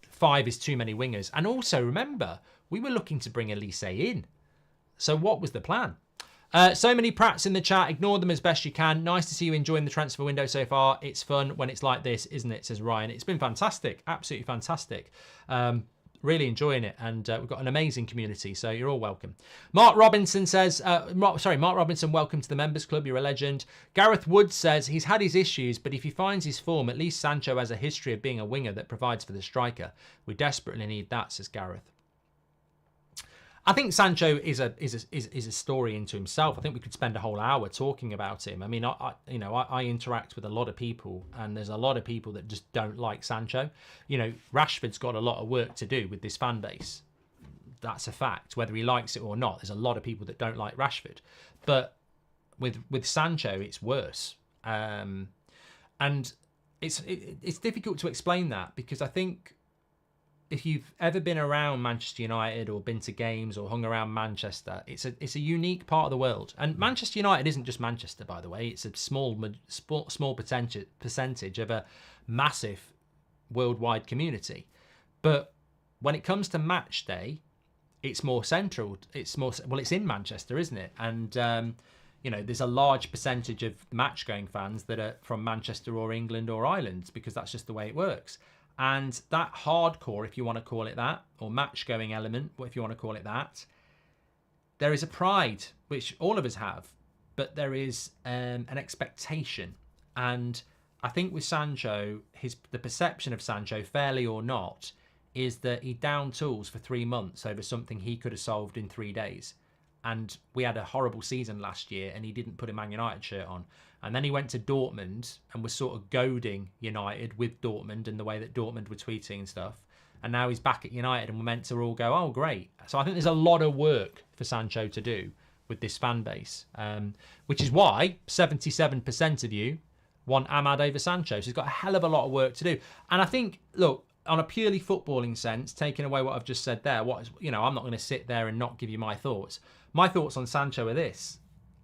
5 is too many wingers. And also, remember, we were looking to bring Elise in. So what was the plan? So many Prats in the chat. Ignore them as best you can. Nice to see you enjoying the transfer window so far. It's fun when it's like this, isn't it, says Ryan. It's been fantastic. Absolutely fantastic. Really enjoying it, and we've got an amazing community, so you're all welcome. Mark Robinson says, Mark Robinson, welcome to the Members Club, you're a legend. Gareth Wood says, he's had his issues, but if he finds his form, at least Sancho has a history of being a winger that provides for the striker. We desperately need that, says Gareth. I think Sancho is a story into himself. I think we could spend a whole hour talking about him. I mean, I interact with a lot of people, and there's a lot of people that just don't like Sancho. You know, Rashford's got a lot of work to do with this fan base. That's a fact, whether he likes it or not. There's a lot of people that don't like Rashford, but with Sancho, it's worse. And it's difficult to explain that because I think, if you've ever been around Manchester United or been to games or hung around Manchester, it's a unique part of the world. And Manchester United isn't just Manchester, by the way. It's a small percentage of a massive worldwide community. But when it comes to match day, it's more central. It's in Manchester, isn't it? And there's a large percentage of match-going fans that are from Manchester or England or Ireland because that's just the way it works. And that hardcore, if you want to call it that, or match-going element, if you want to call it that, there is a pride, which all of us have, but there is an expectation. And I think with Sancho, the perception of Sancho, fairly or not, is that he down tools for 3 months over something he could have solved in 3 days. And we had a horrible season last year, and he didn't put a Man United shirt on. And then he went to Dortmund and was sort of goading United with Dortmund and the way that Dortmund were tweeting and stuff. And now he's back at United and we're meant to all go, oh, great. So I think there's a lot of work for Sancho to do with this fan base, which is why 77% of you want Ahmad over Sancho. So he's got a hell of a lot of work to do. And I think, look, on a purely footballing sense, taking away what I've just said there, I'm not going to sit there and not give you my thoughts. My thoughts on Sancho are this.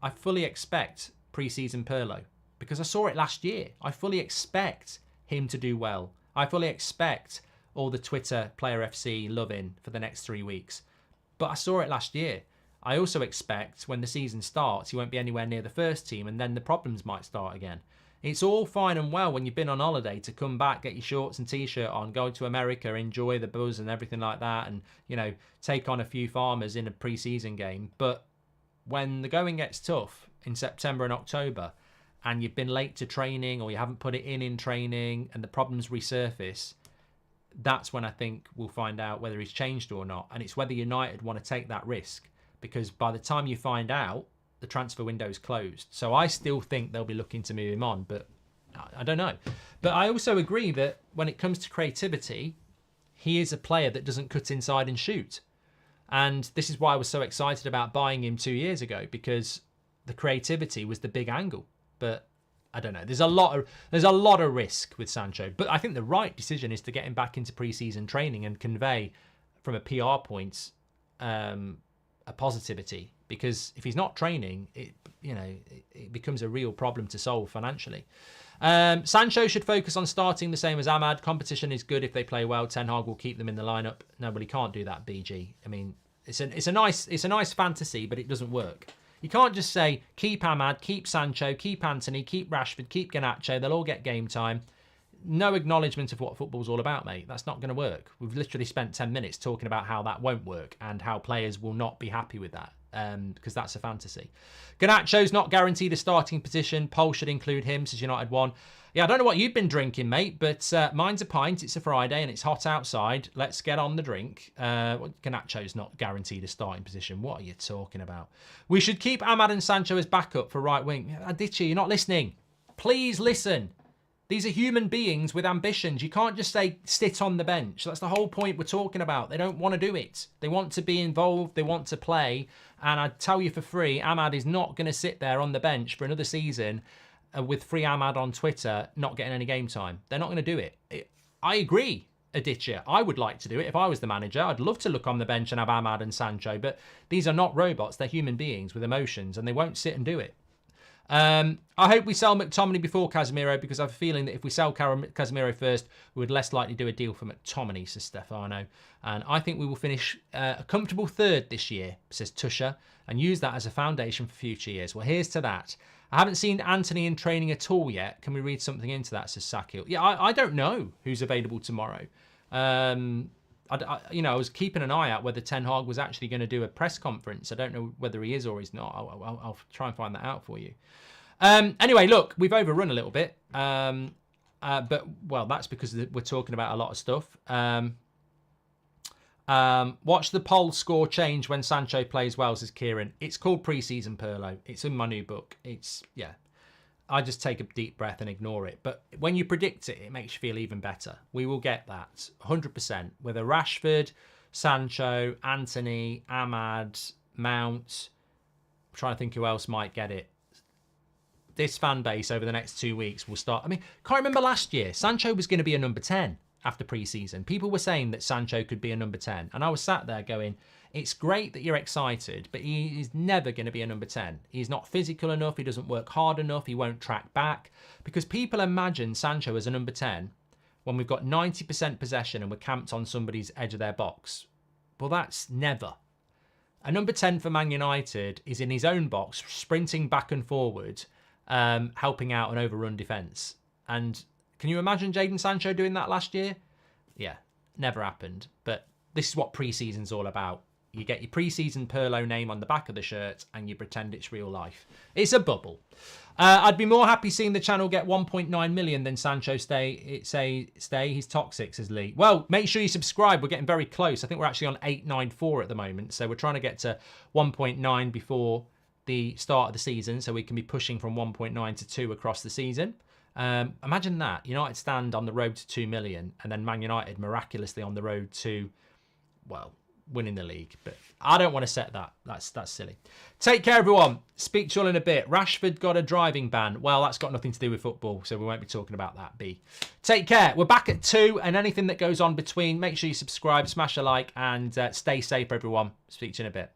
I fully expect pre-season Pirlo because I saw it last year. I fully expect him to do well. I fully expect all the Twitter Player FC loving for the next 3 weeks. But I saw it last year. I also expect when the season starts, he won't be anywhere near the first team, and then the problems might start again. It's all fine and well when you've been on holiday to come back, get your shorts and t-shirt on, go to America, enjoy the buzz and everything like that, and, you know, take on a few farmers in a pre-season game. But when the going gets tough in September and October, and you've been late to training or you haven't put it in training and the problems resurface, that's when I think we'll find out whether he's changed or not. And it's whether United want to take that risk, because by the time you find out, the transfer window's closed. So I still think they'll be looking to move him on, but I don't know. But I also agree that when it comes to creativity, he is a player that doesn't cut inside and shoot. And this is why I was so excited about buying him 2 years ago, because the creativity was the big angle. But I don't know. There's a lot of risk with Sancho. But I think the right decision is to get him back into pre-season training and convey, from a PR point, a positivity. Because if he's not training, it becomes a real problem to solve financially. Sancho should focus on starting the same as Ahmad. Competition is good if they play well. Ten Hag will keep them in the lineup. No, but he can't do that, BG. I mean, it's a nice fantasy, but it doesn't work. You can't just say, keep Ahmad, keep Sancho, keep Anthony, keep Rashford, keep Garnacho. They'll all get game time. No acknowledgement of what football's all about, mate. That's not going to work. We've literally spent 10 minutes talking about how that won't work and how players will not be happy with that, because that's a fantasy. Garnacho's not guaranteed a starting position. Poll should include him, says United 1. Yeah, I don't know what you've been drinking, mate, but mine's a pint. It's a Friday and it's hot outside. Let's get on the drink. Garnacho's not guaranteed a starting position. What are you talking about? We should keep Ahmad and Sancho as backup for right wing. Adichie, you're not listening. Please listen. These are human beings with ambitions. You can't just say, sit on the bench. That's the whole point we're talking about. They don't want to do it. They want to be involved. They want to play. And I tell you for free, Ahmad is not going to sit there on the bench for another season with free Ahmad on Twitter, not getting any game time. They're not going to do it. I agree, Aditya. I would like to do it if I was the manager. I'd love to look on the bench and have Ahmad and Sancho, but these are not robots. They're human beings with emotions, and they won't sit and do it. I hope we sell McTominay before Casemiro, because I have a feeling that if we sell Casemiro first, we would less likely do a deal for McTominay, says Stefano. And I think we will finish a comfortable third this year, says Tusha, and use that as a foundation for future years. Well, here's to that. I haven't seen Anthony in training at all yet. Can we read something into that, says Sakil? Yeah, I don't know who's available tomorrow. I was keeping an eye out whether Ten Hag was actually going to do a press conference. I don't know whether he is or he's not. I'll try and find that out for you. Anyway, look, we've overrun a little bit. But, well, that's because we're talking about a lot of stuff. Watch the poll score change when Sancho plays well, says Kieran. It's called pre-season Pirlo. It's in my new book. I just take a deep breath and ignore it. But when you predict it, it makes you feel even better. We will get that 100%. Whether Rashford, Sancho, Anthony, Ahmad, Mount, I'm trying to think who else might get it. This fan base over the next 2 weeks will start. I mean, can't remember last year. Sancho was going to be a number 10 after pre-season. People were saying that Sancho could be a number 10. And I was sat there going, it's great that you're excited, but he is never going to be a number 10. He's not physical enough. He doesn't work hard enough. He won't track back. Because people imagine Sancho as a number 10 when we've got 90% possession and we're camped on somebody's edge of their box. Well, that's never. A number 10 for Man United is in his own box, sprinting back and forward, helping out an overrun defence. And can you imagine Jadon Sancho doing that last year? Yeah, never happened. But this is what pre-season's all about. You get your pre-season Pirlo name on the back of the shirt and you pretend it's real life. It's a bubble. I'd be more happy seeing the channel get 1.9 million than Sancho stay. He's toxic, says Lee. Well, make sure you subscribe. We're getting very close. I think we're actually on 894 at the moment. So we're trying to get to 1.9 before the start of the season, so we can be pushing from 1.9 to 2 across the season. Imagine that. United stand on the road to 2 million and then Man United miraculously on the road to, well, winning the league. But I don't want to set that. That's silly. Take care, everyone. Speak to you all in a bit. Rashford got a driving ban. Well, that's got nothing to do with football, so we won't be talking about that, B. Take care. We're back at 2, and anything that goes on between, make sure you subscribe, smash a like, and stay safe, everyone. Speak to you in a bit.